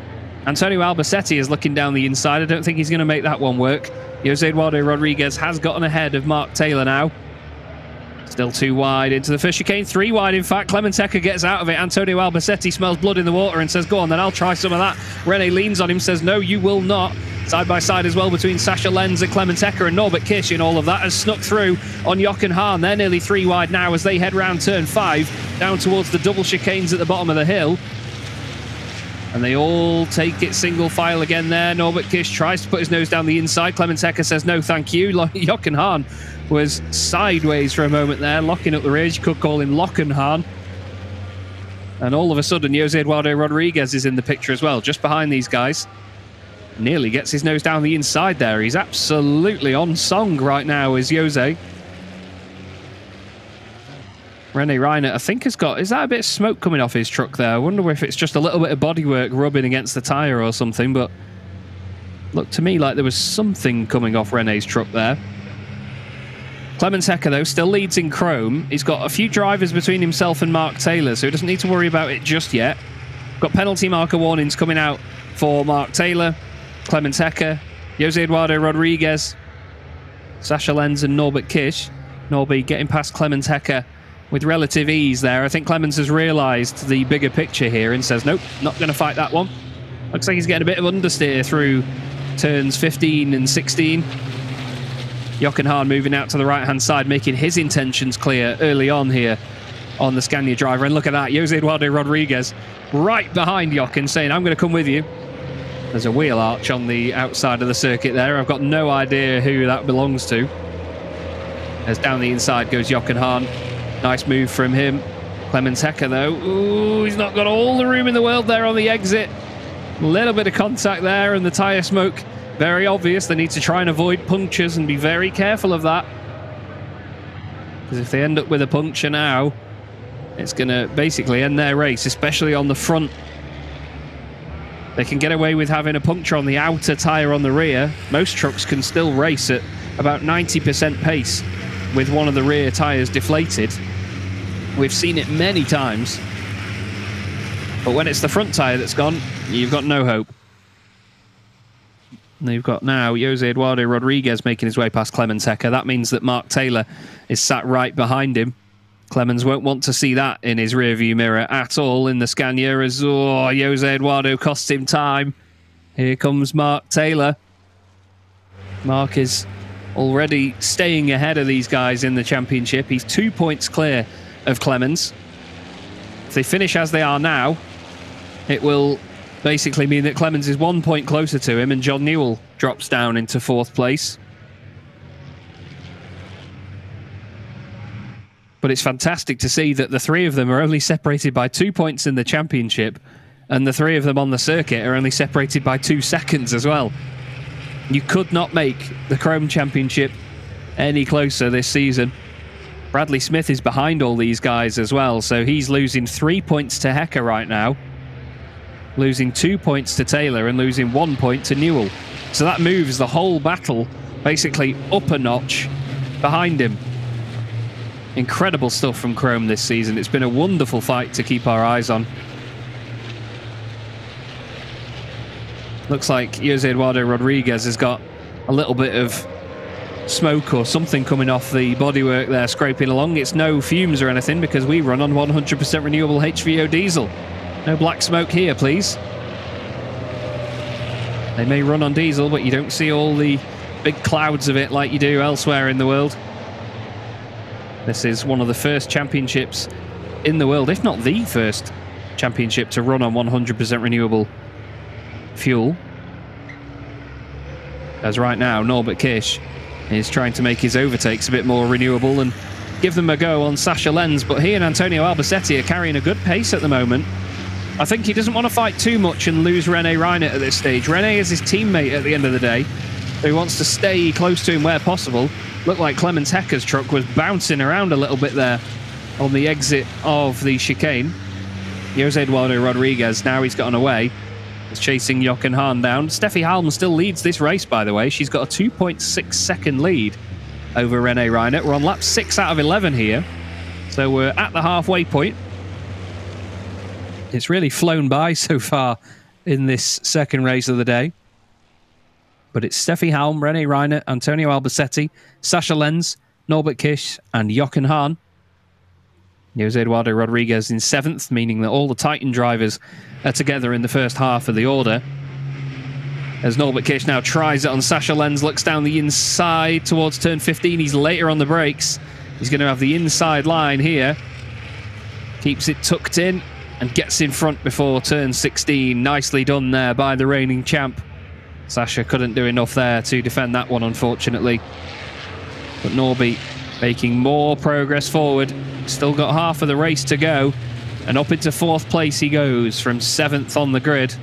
Antonio Albacete is looking down the inside. I don't think he's going to make that one work. Jose Eduardo Rodriguez has gotten ahead of Mark Taylor now. Still 2 wide into the first chicane, 3 wide in fact. Clemens Hecker gets out of it. Antonio Albacete smells blood in the water and says, go on then, I'll try some of that. Rene leans on him, says, no, you will not. Side by side as well between Sascha Lenz and Clemens Hecker, and Norbert Kish in all of that has snuck through on Jochen Hahn. They're nearly 3 wide now as they head round turn 5 down towards the double chicanes at the bottom of the hill. And they all take it single file again there. Norbert Kish tries to put his nose down the inside. Clemens Hecker says no thank you. Jochen Hahn was sideways for a moment there, locking up the rear. You could call him Locken Hahn. And all of a sudden, Jose Eduardo Rodriguez is in the picture as well, just behind these guys. Nearly gets his nose down the inside there. He's absolutely on song right now, is Jose. Rene Reinert, I think, has got... Is that a bit of smoke coming off his truck there? I wonder if it's just a little bit of bodywork rubbing against the tyre or something, but looked to me like there was something coming off Rene's truck there. Clemens Hecker, though, still leads in Chrome. He's got a few drivers between himself and Mark Taylor, so he doesn't need to worry about it just yet. Got penalty marker warnings coming out for Mark Taylor, Clemens Hecker, Jose Eduardo Rodriguez, Sascha Lenz and Norbert Kish. Norby getting past Clemens Hecker with relative ease there. I think Clemens has realised the bigger picture here and says, nope, not going to fight that one. Looks like he's getting a bit of understeer through turns 15 and 16. Jochen Hahn moving out to the right-hand side, making his intentions clear early on here on the Scania driver. And look at that, Jose Eduardo Rodriguez right behind Jochen saying, I'm going to come with you. There's a wheel arch on the outside of the circuit there. I've got no idea who that belongs to. As down the inside goes Jochen Hahn. Nice move from him. Clemens Hecker, though. Ooh, he's not got all the room in the world there on the exit. A little bit of contact there and the tyre smoke. Very obvious. They need to try and avoid punctures and be very careful of that. Because if they end up with a puncture now, it's going to basically end their race, especially on the front. They can get away with having a puncture on the outer tyre on the rear. Most trucks can still race at about 90% pace with one of the rear tyres deflated. We've seen it many times. But when it's the front tyre that's gone, you've got no hope. And you've got now Jose Eduardo Rodriguez making his way past Clemens Hecker. That means that Mark Taylor is sat right behind him. Clemens won't want to see that in his rearview mirror at all in the Scania as Jose Eduardo costs him time. Here comes Mark Taylor. Mark is already staying ahead of these guys in the championship. He's 2 points clear of Clemens. If they finish as they are now, it will basically mean that Clemens is 1 point closer to him and John Newell drops down into 4th place. But it's fantastic to see that the 3 of them are only separated by 2 points in the championship, and the 3 of them on the circuit are only separated by 2 seconds as well. You could not make the Chrome Championship any closer this season. Bradley Smith is behind all these guys as well, so he's losing 3 points to Hecker right now, losing 2 points to Taylor and losing 1 point to Newell. So that moves the whole battle basically up a notch behind him. Incredible stuff from Chrome this season. It's been a wonderful fight to keep our eyes on. Looks like Jose Eduardo Rodriguez has got a little bit of smoke or something coming off the bodywork there, scraping along. It's no fumes or anything because we run on 100% renewable HVO diesel. No black smoke here, please. They may run on diesel, but you don't see all the big clouds of it like you do elsewhere in the world. This is one of the first championships in the world, if not the first championship to run on 100% renewable fuel. As right now, Norbert Kish is trying to make his overtakes a bit more renewable and give them a go on Sascha Lenz, but he and Antonio Albacete are carrying a good pace at the moment. I think he doesn't want to fight too much and lose Rene Reinert at this stage. Rene is his teammate at the end of the day, so he wants to stay close to him where possible. Looked like Clemens Hecker's truck was bouncing around a little bit there on the exit of the chicane. Jose Eduardo Rodriguez, now he's gotten away. That's chasing Jochen Hahn down. Steffi Halm still leads this race, by the way. She's got a 2.6 second lead over René Reinert. We're on lap 6 out of 11 here. So we're at the halfway point. It's really flown by so far in this second race of the day. But it's Steffi Halm, René Reinert, Antonio Albacete, Sascha Lenz, Norbert Kisch, and Jochen Hahn. Jose Eduardo Rodriguez in 7th, meaning that all the Titan drivers are together in the first half of the order. As Norbert Kisch now tries it on Sascha Lenz, looks down the inside towards turn 15. He's later on the brakes. He's going to have the inside line here. Keeps it tucked in and gets in front before turn 16. Nicely done there by the reigning champ. Sascha couldn't do enough there to defend that one, unfortunately. But Norby making more progress forward. Still got half of the race to go. And up into 4th place he goes from 7th on the grid.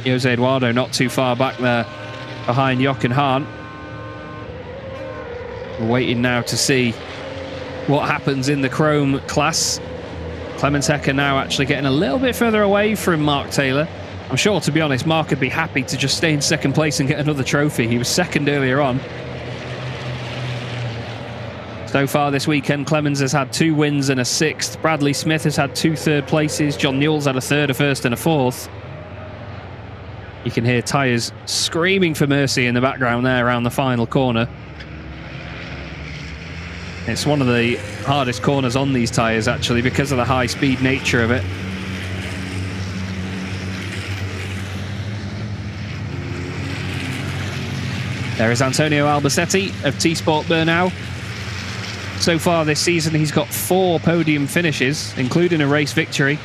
Jose Eduardo not too far back there behind Jochen Hahn. We're waiting now to see what happens in the Chrome class. Clemens Hecker now actually getting a little bit further away from Mark Taylor. I'm sure, to be honest, Mark would be happy to just stay in 2nd place and get another trophy. He was 2nd earlier on. So far this weekend, Clemens has had 2 wins and a 6th. Bradley Smith has had 2 3rd places. John Newell's had a 3rd, a 1st and a 4th. You can hear tyres screaming for mercy in the background there around the final corner. It's one of the hardest corners on these tyres, actually, because of the high-speed nature of it. There is Antonio Albacete of T-Sport Bernau. So far this season, he's got 4 podium finishes, including a race victory.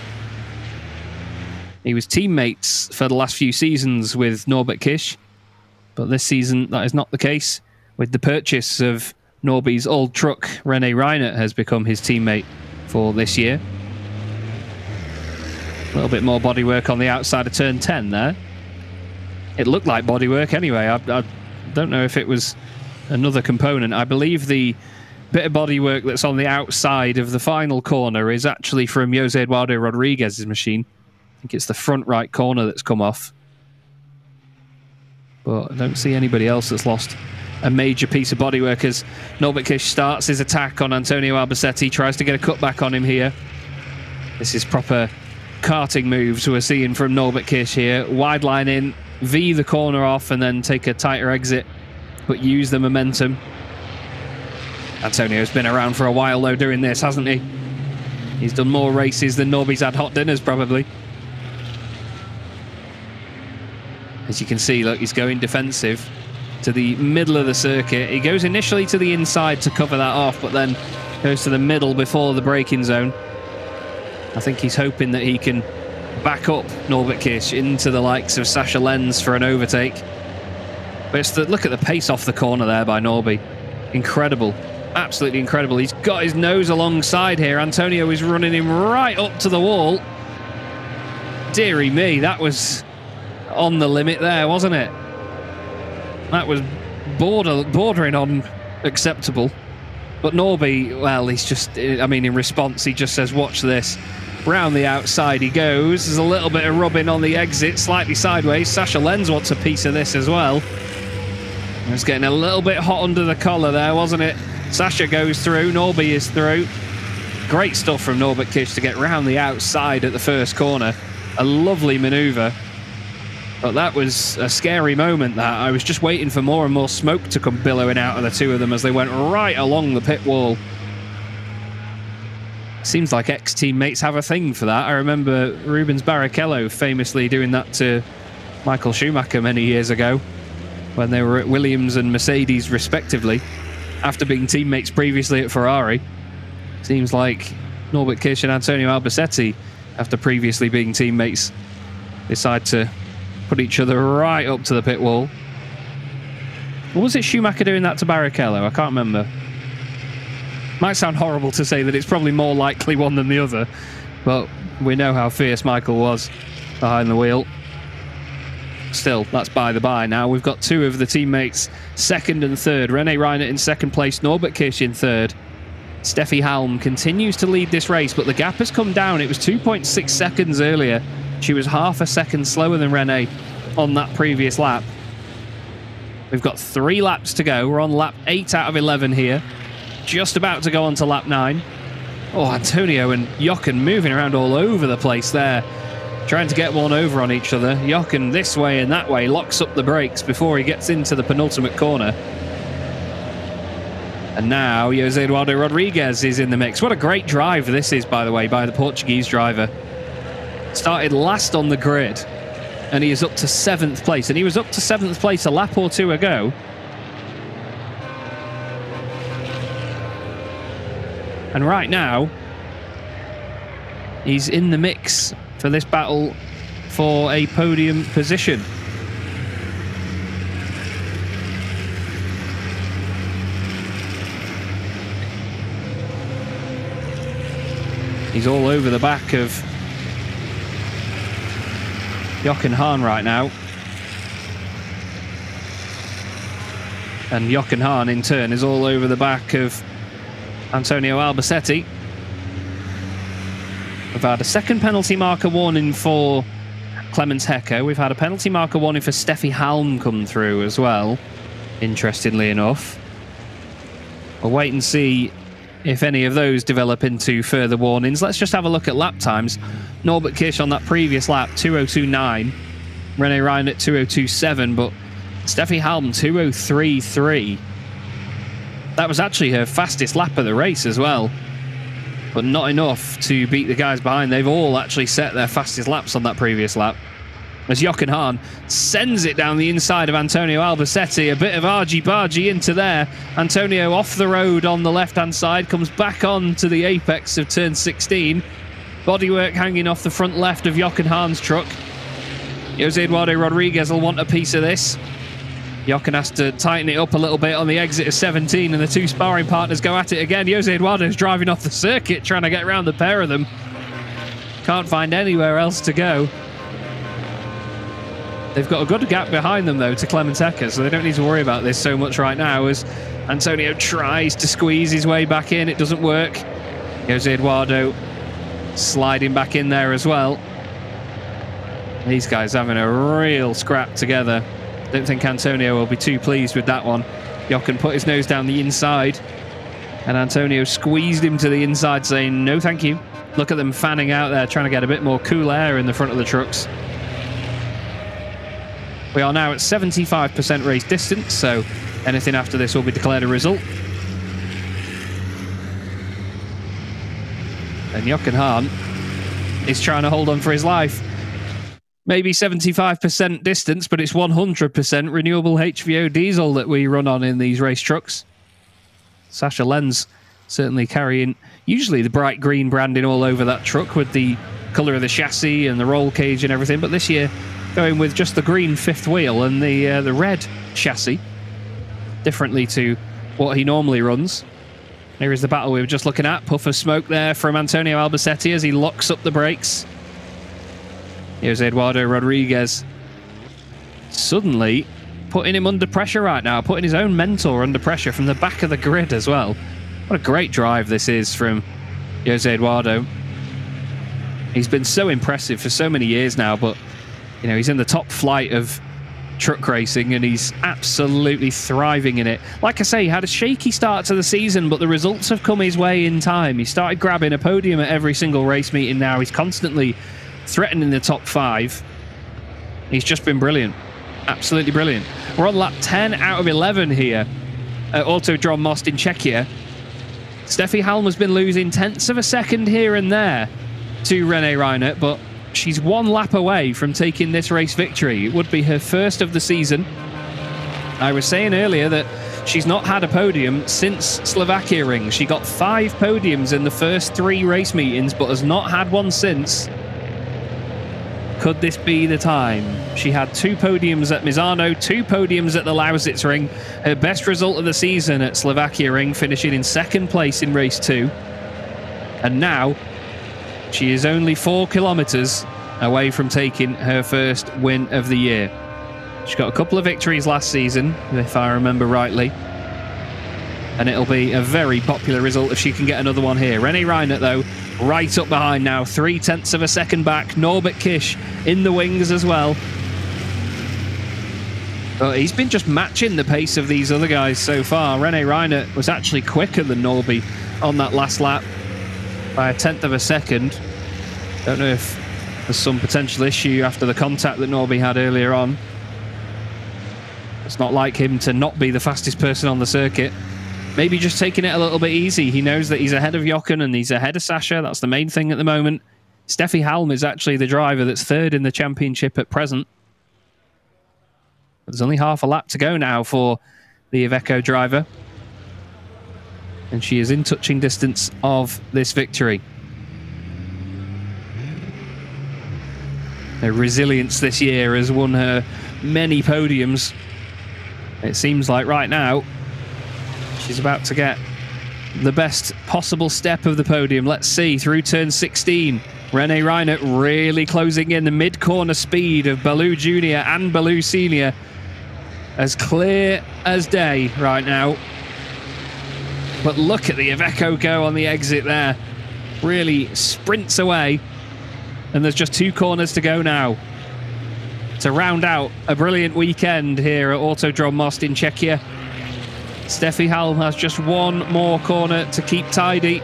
He was teammates for the last few seasons with Norbert Kisch, but this season that is not the case. With the purchase of Norby's old truck, René Reinert has become his teammate for this year. A little bit more bodywork on the outside of turn 10 there. It looked like bodywork anyway. I don't know if it was another component. I believe the bit of bodywork that's on the outside of the final corner is actually from Jose Eduardo Rodriguez's machine. I think it's the front right corner that's come off. But I don't see anybody else that's lost a major piece of bodywork as Norbert Kisch starts his attack on Antonio Albacete, tries to get a cutback on him here. This is proper karting moves we're seeing from Norbert Kisch here. Wide line in, V the corner off, and then take a tighter exit, but use the momentum. Antonio's been around for a while, though, doing this, hasn't he? He's done more races than Norby's had hot dinners, probably. As you can see, look, he's going defensive to the middle of the circuit. He goes initially to the inside to cover that off, but then goes to the middle before the braking zone. I think he's hoping that he can back up Norbert Kisch into the likes of Sascha Lenz for an overtake. But it's look at the pace off the corner there by Norby. Incredible. Absolutely incredible. He's got his nose alongside here. Antonio is running him right up to the wall. Dearie me, that was on the limit there, wasn't it? That was bordering on acceptable. But Norby, well, he's just, I mean, in response, he just says, watch this. Round the outside he goes. There's a little bit of rubbing on the exit, slightly sideways. Sascha Lenz wants a piece of this as well. It was getting a little bit hot under the collar there, wasn't it? Sascha goes through, Norby is through. Great stuff from Norbert Kisch to get round the outside at the first corner. A lovely manoeuvre. But that was a scary moment, that. I was just waiting for more and more smoke to come billowing out of the two of them as they went right along the pit wall. Seems like ex-teammates have a thing for that. I remember Rubens Barrichello famously doing that to Michael Schumacher many years ago when they were at Williams and Mercedes respectively, after being teammates previously at Ferrari. Seems like Norbert Kisch and Antonio Albacete, after previously being teammates, decide to put each other right up to the pit wall. Or was it Schumacher doing that to Barrichello? I can't remember. Might sound horrible to say that it's probably more likely one than the other, but we know how fierce Michael was behind the wheel. Still, that's by the by now. We've got two of the teammates second and third. René Reinert in second place, Norbert Kisch in third. Steffi Halm continues to lead this race, but the gap has come down. It was 2.6 seconds earlier. She was half a second slower than Renee on that previous lap. We've got 3 laps to go. We're on lap 8 out of 11 here. Just about to go on to lap 9. Oh, Antonio and Jochen moving around all over the place there, trying to get one over on each other. Jochen this way and that way, locks up the brakes before he gets into the penultimate corner. And now Jose Eduardo Rodriguez is in the mix. What a great drive this is, by the way, by the Portuguese driver. Started last on the grid, and he is up to 7th place. And he was up to 7th place a lap or 2 ago. And right now, he's in the mix for this battle for a podium position. He's all over the back of Jochen Hahn right now. And Jochen Hahn, in turn, is all over the back of Antonio Albacete. We've had a second penalty marker warning for Clemens Hecker. We've had a penalty marker warning for Steffi Halm come through as well, interestingly enough. We'll wait and see if any of those develop into further warnings. Let's just have a look at lap times. Norbert Kirsch on that previous lap, 2:02.9. Renee Ryan at 2:02.7, but Steffi Halm, 2:03.3. That was actually her fastest lap of the race as well, but not enough to beat the guys behind. They've all actually set their fastest laps on that previous lap. As Jochen Hahn sends it down the inside of Antonio Albacete, a bit of argy-bargy into there. Antonio off the road on the left-hand side, comes back on to the apex of turn 16. Bodywork hanging off the front left of Jochen Hahn's truck. Jose Eduardo Rodriguez will want a piece of this. Jochen has to tighten it up a little bit on the exit of 17, and the 2 sparring partners go at it again. Jose Eduardo's driving off the circuit, trying to get around the pair of them. Can't find anywhere else to go. They've got a good gap behind them, though, to Clemens Hecker, so they don't need to worry about this so much right now as Antonio tries to squeeze his way back in. It doesn't work. Jose Eduardo sliding back in there as well. These guys having a real scrap together. Don't think Antonio will be too pleased with that one. Jochen put his nose down the inside, and Antonio squeezed him to the inside, saying, no thank you. Look at them fanning out there, trying to get a bit more cool air in the front of the trucks. We are now at 75% race distance, so anything after this will be declared a result. And Jochen Hahn is trying to hold on for his life. Maybe 75% distance, but it's 100% renewable HVO diesel that we run on in these race trucks. Sasha Lenz certainly carrying usually the bright green branding all over that truck with the colour of the chassis and the roll cage and everything, but this year going with just the green 5th wheel and the red chassis, differently to what he normally runs. Here is the battle we were just looking at. Puff of smoke there from Antonio Albacete as he locks up the brakes. Here's Eduardo Rodriguez suddenly putting him under pressure right now, putting his own mentor under pressure from the back of the grid as well. What a great drive this is from Jose Eduardo. He's been so impressive for so many years now, but you know, he's in the top flight of truck racing and he's absolutely thriving in it. Like I say, he had a shaky start to the season, but the results have come his way in time. He started grabbing a podium at every single race meeting now. He's constantly threatening the top 5. He's just been brilliant. Absolutely brilliant. We're on lap 10 out of 11 here at Autodrom Most in Czechia. Steffi Halm has been losing tenths of a second here and there to Renee Reinert, but she's 1 lap away from taking this race victory. It would be her first of the season. I was saying earlier that she's not had a podium since Slovakia Ring. She got 5 podiums in the first 3 race meetings, but has not had one since. Could this be the time? She had 2 podiums at Misano, 2 podiums at the Lausitz Ring. Her best result of the season at Slovakia Ring, finishing in 2nd place in race 2. And now she is only 4 kilometres away from taking her first win of the year. She got a couple of victories last season, if I remember rightly. and it'll be a very popular result if she can get another one here. René Reinert, though, right up behind now, 0.3 of a second back. Norbert Kish in the wings as well. But he's been just matching the pace of these other guys so far. René Reinert was actually quicker than Norby on that last lap by 1/10 of a second. Don't know if there's some potential issue after the contact that Norby had earlier on. It's not like him to not be the fastest person on the circuit. Maybe just taking it a little bit easy. He knows that he's ahead of Jochen and he's ahead of Sasha. That's the main thing at the moment. Steffi Halm is actually the driver that's third in the championship at present. There's only half a lap to go now for the Iveco driver. And she is in touching distance of this victory. Her resilience this year has won her many podiums. It seems like right now she's about to get the best possible step of the podium. Let's see, through turn 16. René Reinert really closing in the mid-corner speed of Balou Jr. and Balou Sr. As clear as day right now. But look at the Iveco go on the exit there. Really sprints away. And there's just 2 corners to go now to round out a brilliant weekend here at Autodrom Most in Czechia. Steffi Halm has just 1 more corner to keep tidy.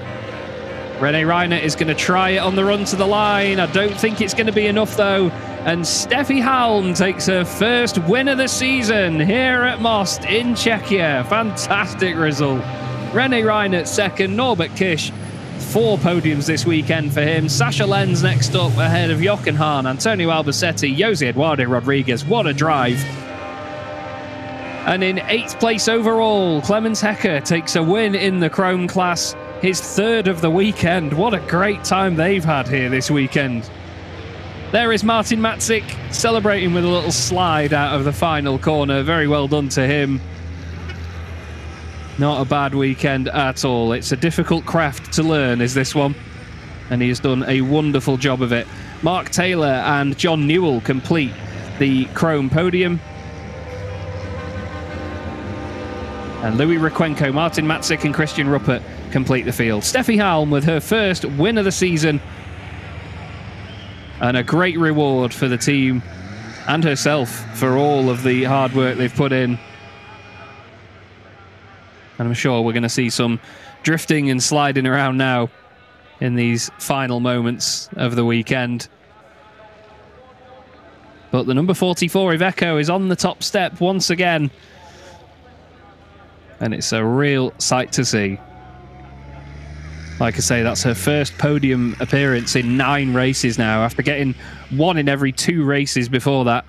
René Reinert is going to try it on the run to the line. I don't think it's going to be enough, though. And Steffi Halm takes her first win of the season here at Most in Czechia. Fantastic result. René Reinert second, Norbert Kish 4 podiums this weekend for him. Sasha Lenz next up ahead of Jochen Hahn, Antonio Albacete, Jose Eduardo Rodriguez. What a drive. And in 8th place overall, Clemens Hecker takes a win in the Chrome class, his 3rd of the weekend. What a great time they've had here this weekend. There is Martin Matzik celebrating with a little slide out of the final corner. Very well done to him. Not a bad weekend at all. It's a difficult craft to learn, is this one. And he has done a wonderful job of it. Mark Taylor and John Newell complete the Chrome podium. And Louis Requenco, Martin Matzik and Christian Ruppert complete the field. Steffi Halm with her first win of the season. And a great reward for the team and herself for all of the hard work they've put in. And I'm sure we're going to see some drifting and sliding around now in these final moments of the weekend. But the number 44 Iveco is on the top step once again. And it's a real sight to see. Like I say, that's her first podium appearance in 9 races now, after getting 1 in every 2 races before that.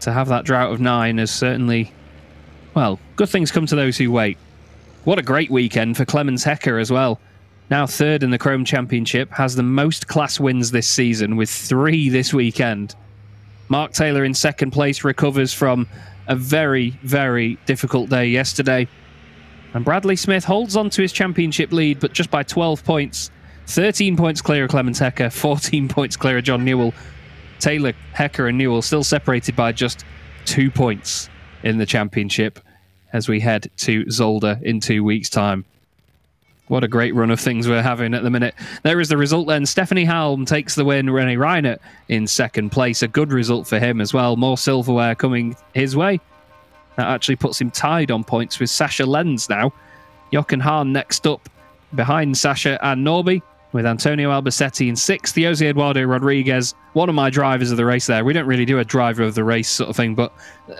To have that drought of 9 is certainly, well, good things come to those who wait. What a great weekend for Clemens Hecker as well. Now 3rd in the Chrome Championship, has the most class wins this season with 3 this weekend. Mark Taylor in 2nd place recovers from a very, very difficult day yesterday. And Bradley Smith holds on to his championship lead, but just by 12 points. 13 points clear of Clemens Hecker, 14 points clear of John Newell. Taylor, Hecker and Newell still separated by just 2 points in the championship as we head to Zolder in 2 weeks' time. What a great run of things we're having at the minute. There is the result then. Stephanie Halm takes the win. René Reinert in 2nd place. A good result for him as well. More silverware coming his way. That actually puts him tied on points with Sasha Lenz now. Jochen Hahn next up behind Sasha and Norby, with Antonio Albacete in 6th. Jose Eduardo Rodriguez, one of my drivers of the race there. We don't really do a driver of the race sort of thing, but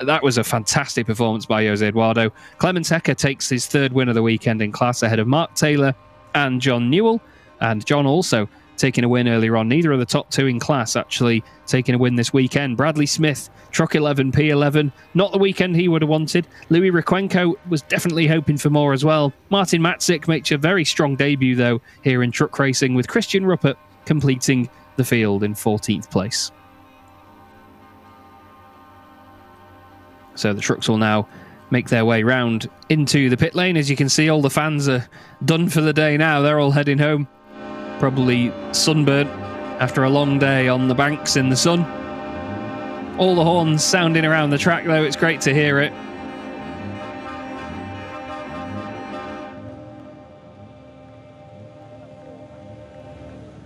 that was a fantastic performance by Jose Eduardo. Clemens Hecker takes his 3rd win of the weekend in class ahead of Mark Taylor and John Newell. And John also taking a win earlier on. Neither of the top 2 in class actually taking a win this weekend. Bradley Smith, Truck 11, P11. Not the weekend he would have wanted. Louis Requenco was definitely hoping for more as well. Martin Matzik makes a very strong debut, though, here in truck racing, with Christian Ruppert completing the field in 14th place. So the trucks will now make their way round into the pit lane. As you can see, all the fans are done for the day now. They're all heading home. Probably sunburnt after a long day on the banks in the sun. All the horns sounding around the track, though. It's great to hear it.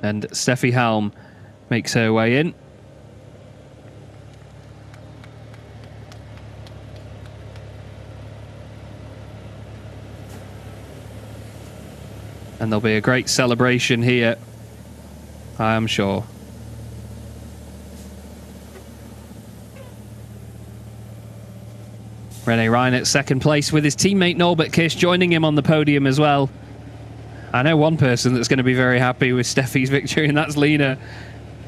And Steffi Halm makes her way in. And there'll be a great celebration here, I am sure. René Reinert second place with his teammate Norbert Kiss joining him on the podium as well. I know one person that's going to be very happy with Steffi's victory, and that's Lena.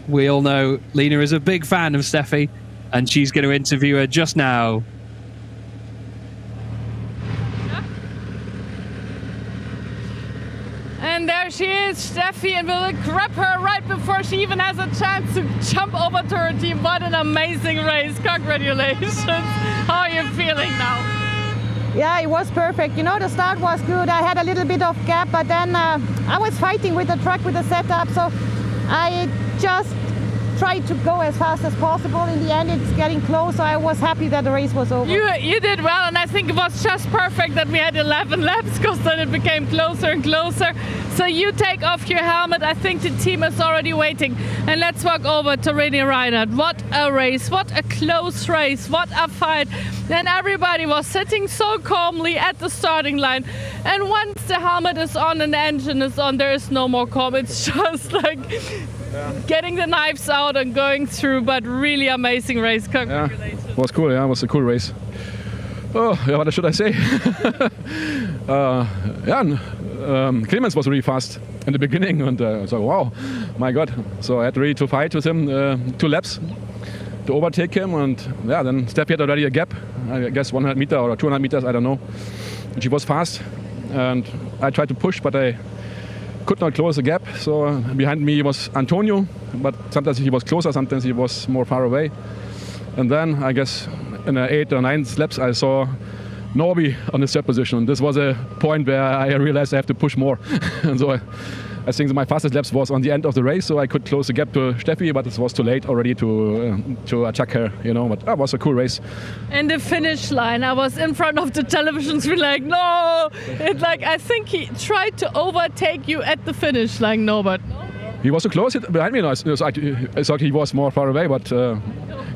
We all know Lena is a big fan of Steffi, and she's going to interview her just now. And there she is, Steffi, and we'll grab her right before she even has a chance to jump over to her team. What an amazing race. Congratulations. How are you feeling now? Yeah, it was perfect. You know, the start was good. I had a little bit of gap, but then I was fighting with the truck with the setup, so I just tried to go as fast as possible. In the end, it's getting close, so I was happy that the race was over. You did well, and I think it was just perfect that we had 11 laps, because then it became closer and closer. So you take off your helmet. I think the team is already waiting. And let's walk over to René Reinert. What a race, what a close race, what a fight. And everybody was sitting so calmly at the starting line. And once the helmet is on and the engine is on, there is no more calm. It's just like getting the knives out and going through, but really amazing race. Congratulations. Yeah, it was cool. Yeah, it was a cool race. Oh, yeah, what should I say? Clemens was really fast in the beginning, and so wow, my God. So I had really to fight with him 2 laps to overtake him, and yeah, then Steffi had already a gap, I guess 100 meters or 200 meters, I don't know. And she was fast, and I tried to push, but I could not close the gap. So behind me was Antonio, but sometimes he was closer, sometimes he was more far away. And then I guess in the 8 or 9 laps I saw Norby on the third position. This was a point where I realized I have to push more. And so I think my fastest laps was on the end of the race, so I could close the gap to Steffi, but it was too late already to attack her, you know. But it was a cool race. And the finish line, I was in front of the television screen like, no! It's like, I think he tried to overtake you at the finish line, Norbert. He was so close behind me. I thought he was more far away, but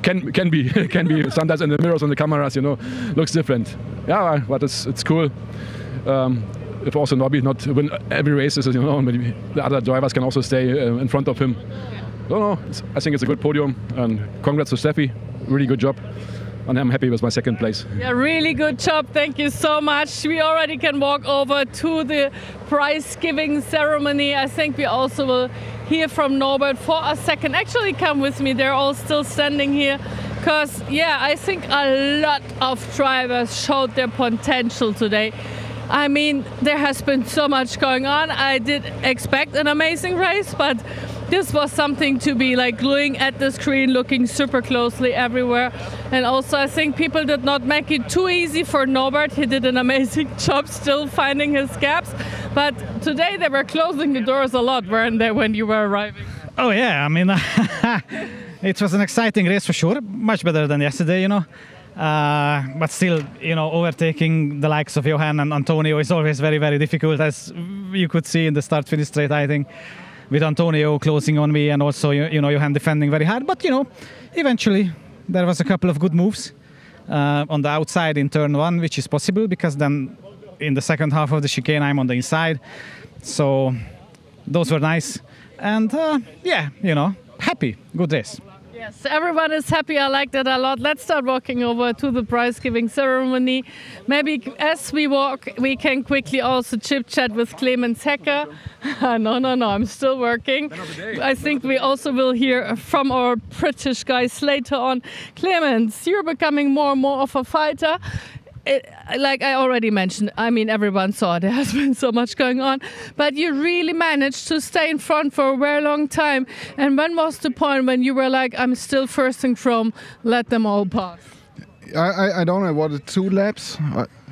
can be sometimes in the mirrors on the cameras, you know, looks different. Yeah, but it's cool. If also Norby not win every race, you know, maybe the other drivers can also stay in front of him. No, I think it's a good podium, and congrats to Steffi. Really good job. And I'm happy with my second place. Yeah, really good job. Thank you so much. We already can walk over to the prize giving ceremony. I think we also will hear from Norbert for a second. Actually, come with me. They're all still standing here. Because, yeah, I think a lot of drivers showed their potential today. I mean, there has been so much going on. I did expect an amazing race, but this was something to be like gluing at the screen, looking super closely everywhere. And also I think people did not make it too easy for Norbert. He did an amazing job still finding his gaps. But today they were closing the doors a lot, weren't they, when you were arriving? Oh yeah, I mean, it was an exciting race for sure. Much better than yesterday, you know. But still, you know, overtaking the likes of Johan and Antonio is always very, very difficult, as you could see in the start-finish straight, I think, with Antonio closing on me and also, you know, Johan defending very hard. But, you know, eventually there was a couple of good moves on the outside in turn 1, which is possible because then in the second half of the chicane I'm on the inside. So those were nice. And, yeah, you know, happy. Good race. Yes, everyone is happy. I like that a lot. Let's start walking over to the prize-giving ceremony. Maybe as we walk, we can quickly also chit-chat with Clemens Hecker. No, I'm still working. I think we also will hear from our British guys later on. Clemens, you're becoming more and more of a fighter. Like I already mentioned, I mean, everyone saw there has been so much going on, but you really managed to stay in front for a very long time. And when was the point when you were like, I'm still first in chrome, let them all pass? I don't know, what, 2 laps?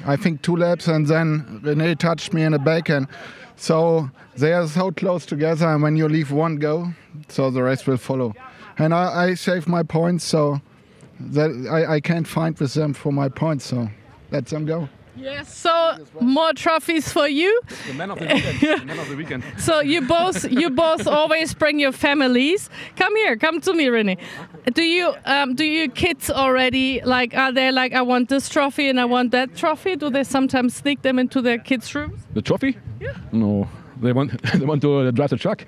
I think 2 laps, and then René touched me in the back, and so they are so close together, and when you leave one go, so the rest will follow. And I saved my points, so that I can't fight with them for my points, so let them go. Yes, so more trophies for you. The man of the weekend. The man of the weekend. So you both always bring your families. Come here, come to me, René. Do you kids already like? Are they like, I want this trophy and I want that trophy? Do they sometimes sneak them into their kids' rooms? The trophy? Yeah. No. They want to drive the truck.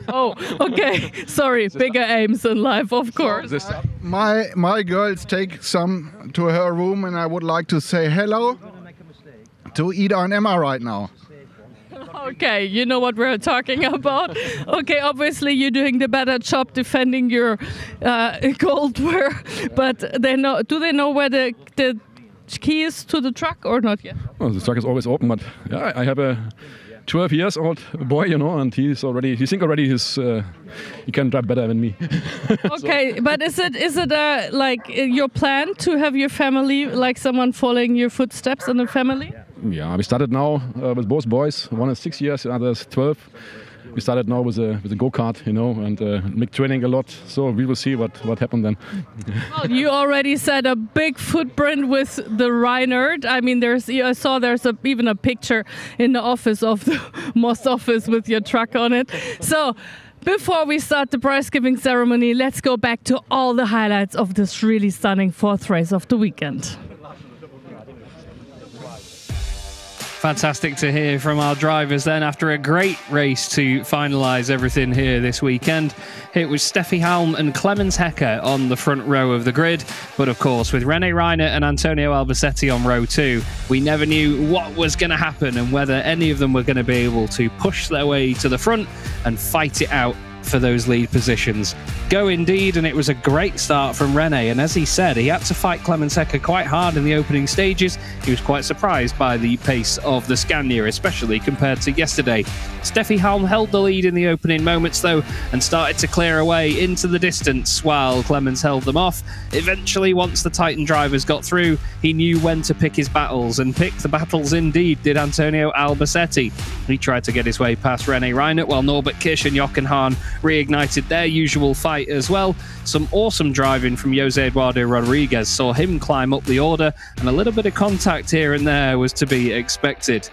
Oh, okay. Sorry, bigger aims in life, of course. My girls take some to her room, and I would like to say hello to Ida and Emma right now. Okay, you know what we're talking about. Okay, obviously you're doing the better job defending your goldware, but do they know where the key is to the truck or not yet? Well, the truck is always open, but yeah, I have a 12-year-old boy, and he think already he can drive better than me. Okay, but is it like your plan to have your family, like someone following your footsteps in the family? Yeah, we started now with both boys. One is 6 years, the other is 12. We started now with a go-kart, and make training a lot. So we will see what happened then. Well, you already said a big footprint with the Reinhardt. I mean, I saw there's even a picture in the office of the Moss office with your truck on it. So before we start the prize giving ceremony, let's go back to all the highlights of this really stunning fourth race of the weekend. Fantastic to hear from our drivers then after a great race to finalise everything here this weekend. It was Steffi Halm and Clemens Hecker on the front row of the grid, but of course with René Reinert and Antonio Albacete on row 2, we never knew what was going to happen and whether any of them were going to be able to push their way to the front and fight it out for those lead positions. Go indeed, and it was a great start from René, and as he said, he had to fight Clemens Hecker quite hard in the opening stages. He was quite surprised by the pace of the Scania, especially compared to yesterday. Steffi Halm held the lead in the opening moments though and started to clear away into the distance while Clemens held them off. Eventually, once the Titan drivers got through, he knew when to pick his battles, and pick the battles indeed did Antonio Albacete. He tried to get his way past René Reinert while Norbert Kisch and Jochen Hahn reignited their usual fight as well. Some awesome driving from Jose Eduardo Rodriguez saw him climb up the order, and a little bit of contact here and there was to be expected.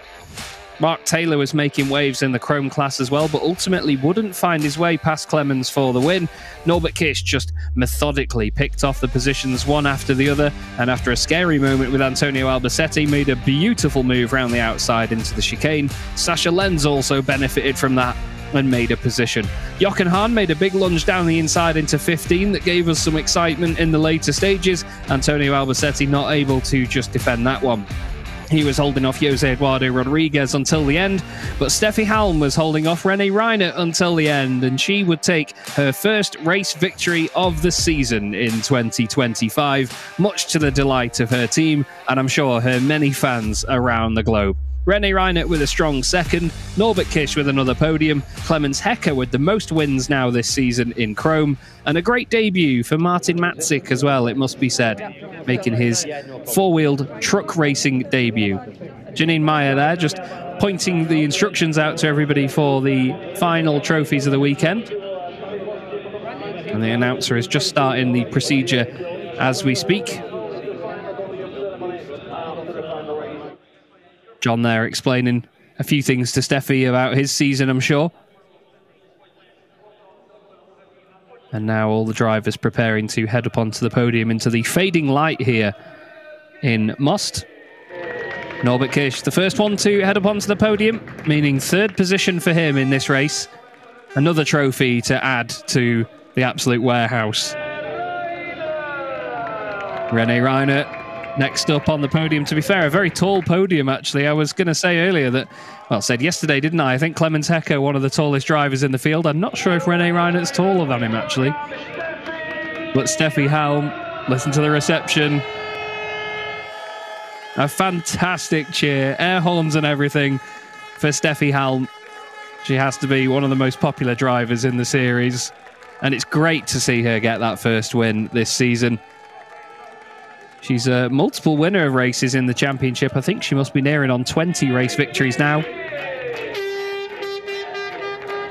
Mark Taylor was making waves in the Chrome class as well, but ultimately wouldn't find his way past Clemens for the win. Norbert Kisch just methodically picked off the positions one after the other, and after a scary moment with Antonio Albacete, made a beautiful move round the outside into the chicane. Sascha Lenz also benefited from that and made a position. Jochen Hahn made a big lunge down the inside into 15 that gave us some excitement in the later stages. Antonio Albacete not able to just defend that one. He was holding off Jose Eduardo Rodriguez until the end, but Steffi Halm was holding off René Reinert until the end, and she would take her first race victory of the season in 2025, much to the delight of her team, and I'm sure her many fans around the globe. René Reinert with a strong second, Norbert Kisch with another podium, Clemens Hecker with the most wins now this season in Chrome, and a great debut for Martin Matzik as well, it must be said, making his four-wheeled truck racing debut. Janine Meyer there just pointing the instructions out to everybody for the final trophies of the weekend. And the announcer is just starting the procedure as we speak. John there explaining a few things to Steffi about his season, I'm sure. And now all the drivers preparing to head up onto the podium into the fading light here in Most. Norbert Kisch, the first one to head up onto the podium, meaning third position for him in this race. Another trophy to add to the absolute warehouse. René Reinert next up on the podium. To be fair, a very tall podium, actually. I was going to say earlier that, well, said yesterday, didn't I? I think Clemens Hecker, one of the tallest drivers in the field. I'm not sure if René Reinert's taller than him, actually. But Steffi Halm, listen to the reception. A fantastic cheer, air horns and everything for Steffi Halm. She has to be one of the most popular drivers in the series. And it's great to see her get that first win this season. She's a multiple winner of races in the championship. I think she must be nearing on 20 race victories now.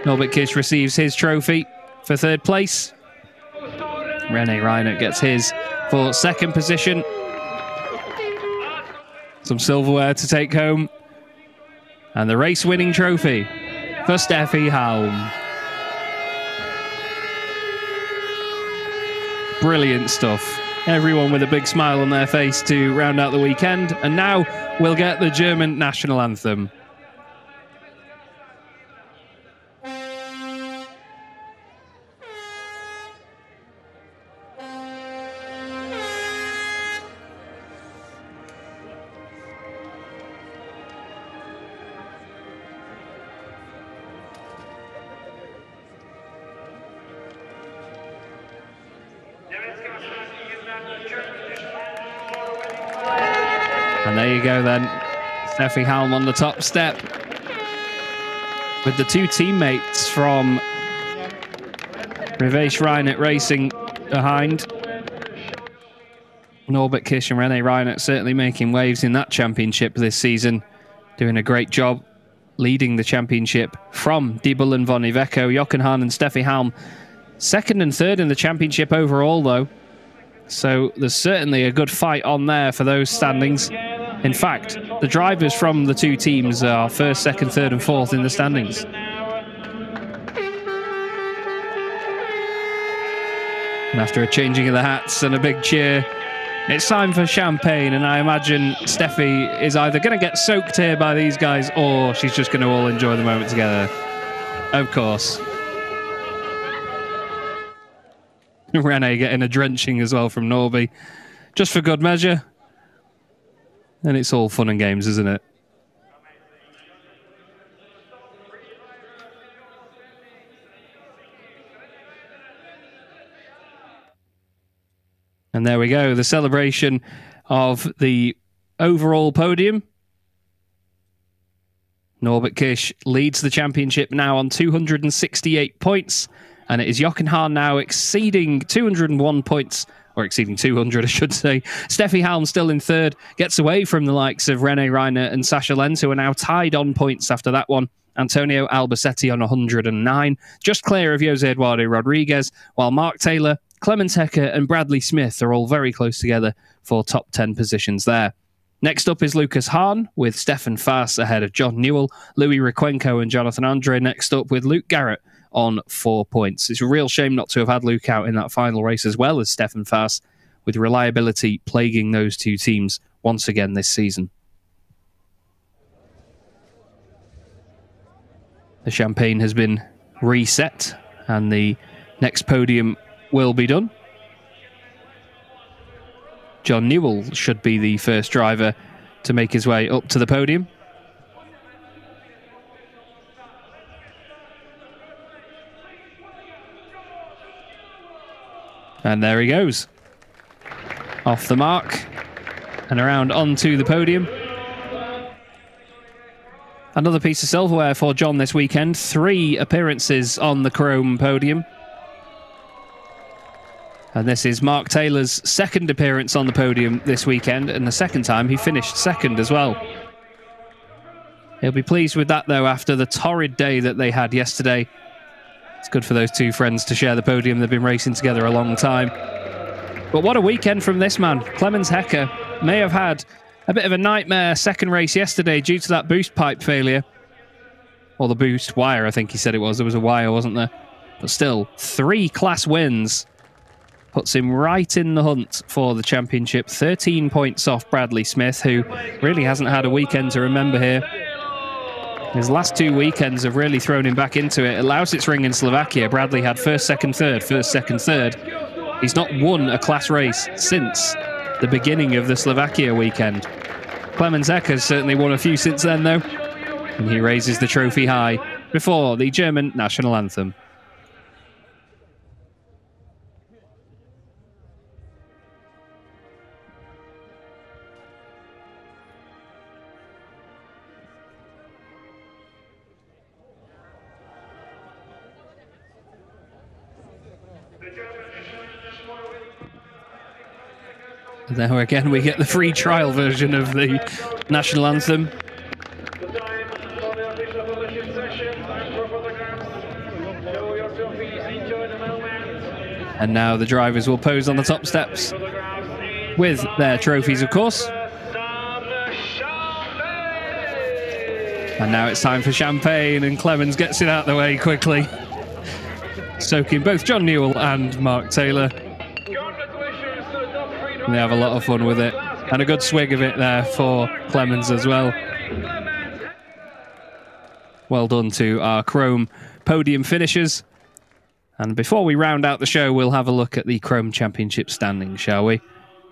Norbert Kisch receives his trophy for third place. René Reinert gets his for second position. It's some silverware to take home. And the race-winning trophy for Steffi Halm. Brilliant stuff. Everyone with a big smile on their face to round out the weekend. And now we'll get the German national anthem. And there you go then, Steffi Halm on the top step with the two teammates from Rivesh Reinert Racing behind. Norbert Kisch and René Reinert certainly making waves in that championship this season, doing a great job leading the championship from Diebel and Von Iveco. Jochen Hahn and Steffi Halm second and third in the championship overall though. So there's certainly a good fight on there for those standings. In fact, the drivers from the two teams are first, second, third and fourth in the standings. And after a changing of the hats and a big cheer, it's time for champagne, and I imagine Steffi is either going to get soaked here by these guys or she's just going to all enjoy the moment together. Of course. René getting a drenching as well from Norby, just for good measure. And it's all fun and games, isn't it? And there we go, the celebration of the overall podium. Norbert Kisch leads the championship now on 268 points. And it is Jochen Hahn now exceeding 201 points, or exceeding 200, I should say. Steffi Halm still in third, gets away from the likes of René Reinert and Sasha Lenz, who are now tied on points after that one. Antonio Albacetti on 109, just clear of Jose Eduardo Rodriguez, while Mark Taylor, Clemens Hecker and Bradley Smith are all very close together for top 10 positions there. Next up is Lucas Hahn, with Stefan Faas ahead of John Newell, Louis Requenco and Jonathan Andre next up, with Luke Garrett on 4 points. It's a real shame not to have had Luke out in that final race as well as Stefan Faas, with reliability plaguing those two teams once again this season. The champagne has been reset and the next podium will be done. John Newell should be the first driver to make his way up to the podium. And there he goes. Off the mark and around onto the podium. Another piece of silverware for John this weekend. 3 appearances on the chrome podium. And this is Mark Taylor's second appearance on the podium this weekend, and the second time he finished second as well. He'll be pleased with that, though, after the torrid day that they had yesterday. It's good for those two friends to share the podium. They've been racing together a long time. But what a weekend from this man. Clemens Hecker may have had a bit of a nightmare second race yesterday due to that boost pipe failure. Or the boost wire, I think he said it was. There was a wire, wasn't there? But still, 3 class wins. Puts him right in the hunt for the championship. 13 points off Bradley Smith, who really hasn't had a weekend to remember here. His last 2 weekends have really thrown him back into it. At Lausitzring in Slovakia, Bradley had first, second, third, first, second, third. He's not won a class race since the beginning of the Slovakia weekend. Clemens Hecker's certainly won a few since then, though. And he raises the trophy high before the German national anthem. Now again we get the free trial version of the national anthem. And now the drivers will pose on the top steps with their trophies, of course. And now it's time for champagne, and Clemens gets it out of the way quickly, soaking both John Newell and Mark Taylor. And they have a lot of fun with it, and a good swig of it there for Clemens as well. Well done to our Chrome podium finishers. And before we round out the show, we'll have a look at the Chrome Championship standings, shall we?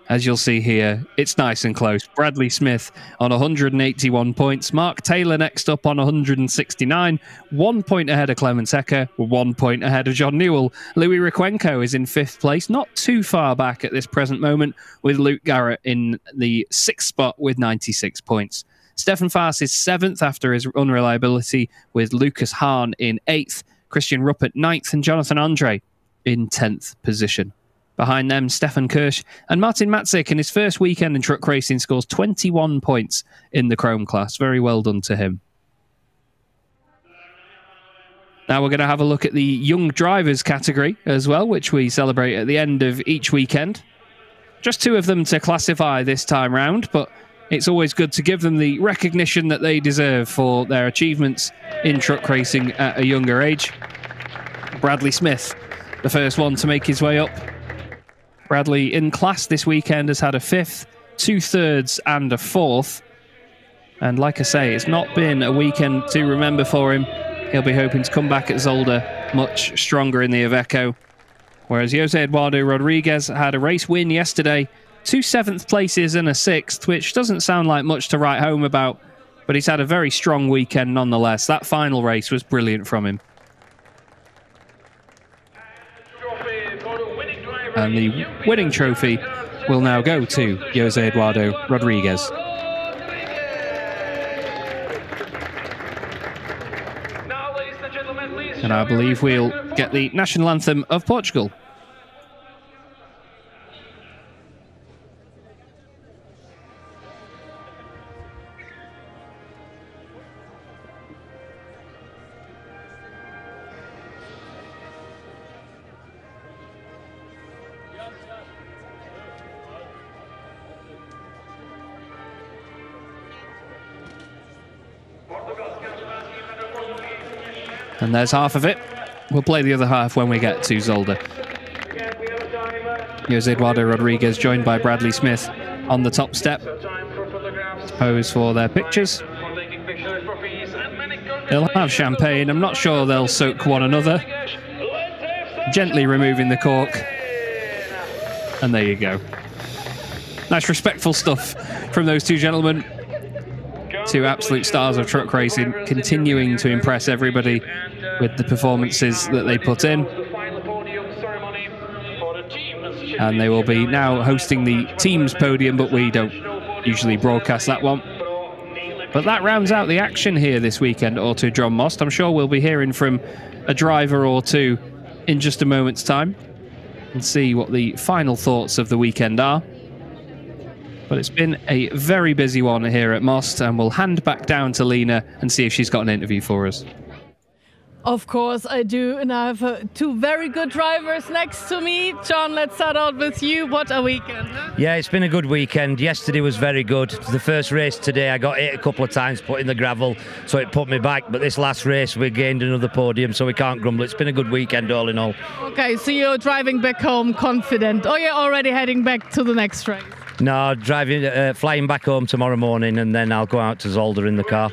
As you'll see here, it's nice and close. Bradley Smith on 181 points. Mark Taylor next up on 169. 1 point ahead of Clemens Hecker. 1 point ahead of John Newell. Louis Rikwenko is in 5th place, not too far back at this present moment, with Luke Garrett in the 6th spot with 96 points. Stefan Faas is 7th after his unreliability, with Lucas Hahn in 8th. Christian Ruppert 9th, and Jonathan Andre in 10th position. Behind them, Stefan Kirsch and Martin Matzik in his first weekend in truck racing scores 21 points in the Chrome class. Very well done to him. Now we're going to have a look at the young drivers category as well, which we celebrate at the end of each weekend. Just 2 of them to classify this time round, but it's always good to give them the recognition that they deserve for their achievements in truck racing at a younger age. Bradley Smith, the first one to make his way up. Bradley in class this weekend has had a 5th, 2 thirds and a 4th. And like I say, it's not been a weekend to remember for him. He'll be hoping to come back at Zolder much stronger in the Iveco. Whereas Jose Eduardo Rodriguez had a race win yesterday, 2 7th places and a 6th, which doesn't sound like much to write home about, but he's had a very strong weekend nonetheless. That final race was brilliant from him. And the winning trophy will now go to Jose Eduardo Rodriguez. And I believe we'll get the national anthem of Portugal. And there's half of it. We'll play the other half when we get to Zolder. Jose Eduardo Rodriguez joined by Bradley Smith on the top step to pose for their pictures. They'll have champagne. I'm not sure they'll soak one another. Gently removing the cork. And there you go. Nice respectful stuff from those 2 gentlemen. 2 absolute stars of truck racing, continuing to impress everybody with the performances that they put in. And they will be now hosting the team's podium, but we don't usually broadcast that one. But that rounds out the action here this weekend at Autodrom Most. I'm sure we'll be hearing from a driver or 2 in just a moment's time and see what the final thoughts of the weekend are. But it's been a very busy one here at Most, and we'll hand back down to Lena and see if she's got an interview for us. Of course I do, and I have 2 very good drivers next to me. John, let's start out with you. What a weekend, huh? Yeah, it's been a good weekend. Yesterday was very good. The first race today, I got hit a couple of times, put in the gravel, so it put me back. But this last race, we gained another podium, so we can't grumble. It's been a good weekend all in all. Okay, so you're driving back home confident, or you're already heading back to the next race? No, flying back home tomorrow morning, and then I'll go out to Zolder in the car.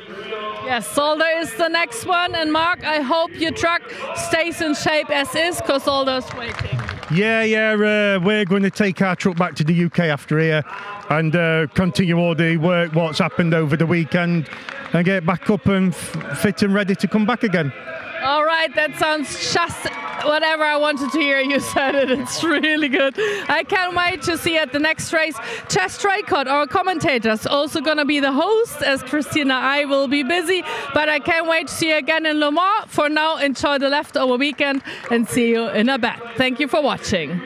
Yes, Zolder is the next one. And Mark, I hope your truck stays in shape as is, because Zolder's waiting. Yeah, we're going to take our truck back to the UK after here and continue all the work, what's happened over the weekend, and get back up and fit and ready to come back again. All right, that sounds just whatever I wanted to hear. You said it. It's really good. I can't wait to see at the next race. Chess Straycott, our commentator, is also going to be the host, as Christina and I will be busy. But I can't wait to see you again in Le Mans. For now, enjoy the leftover weekend and see you in a bit. Thank you for watching.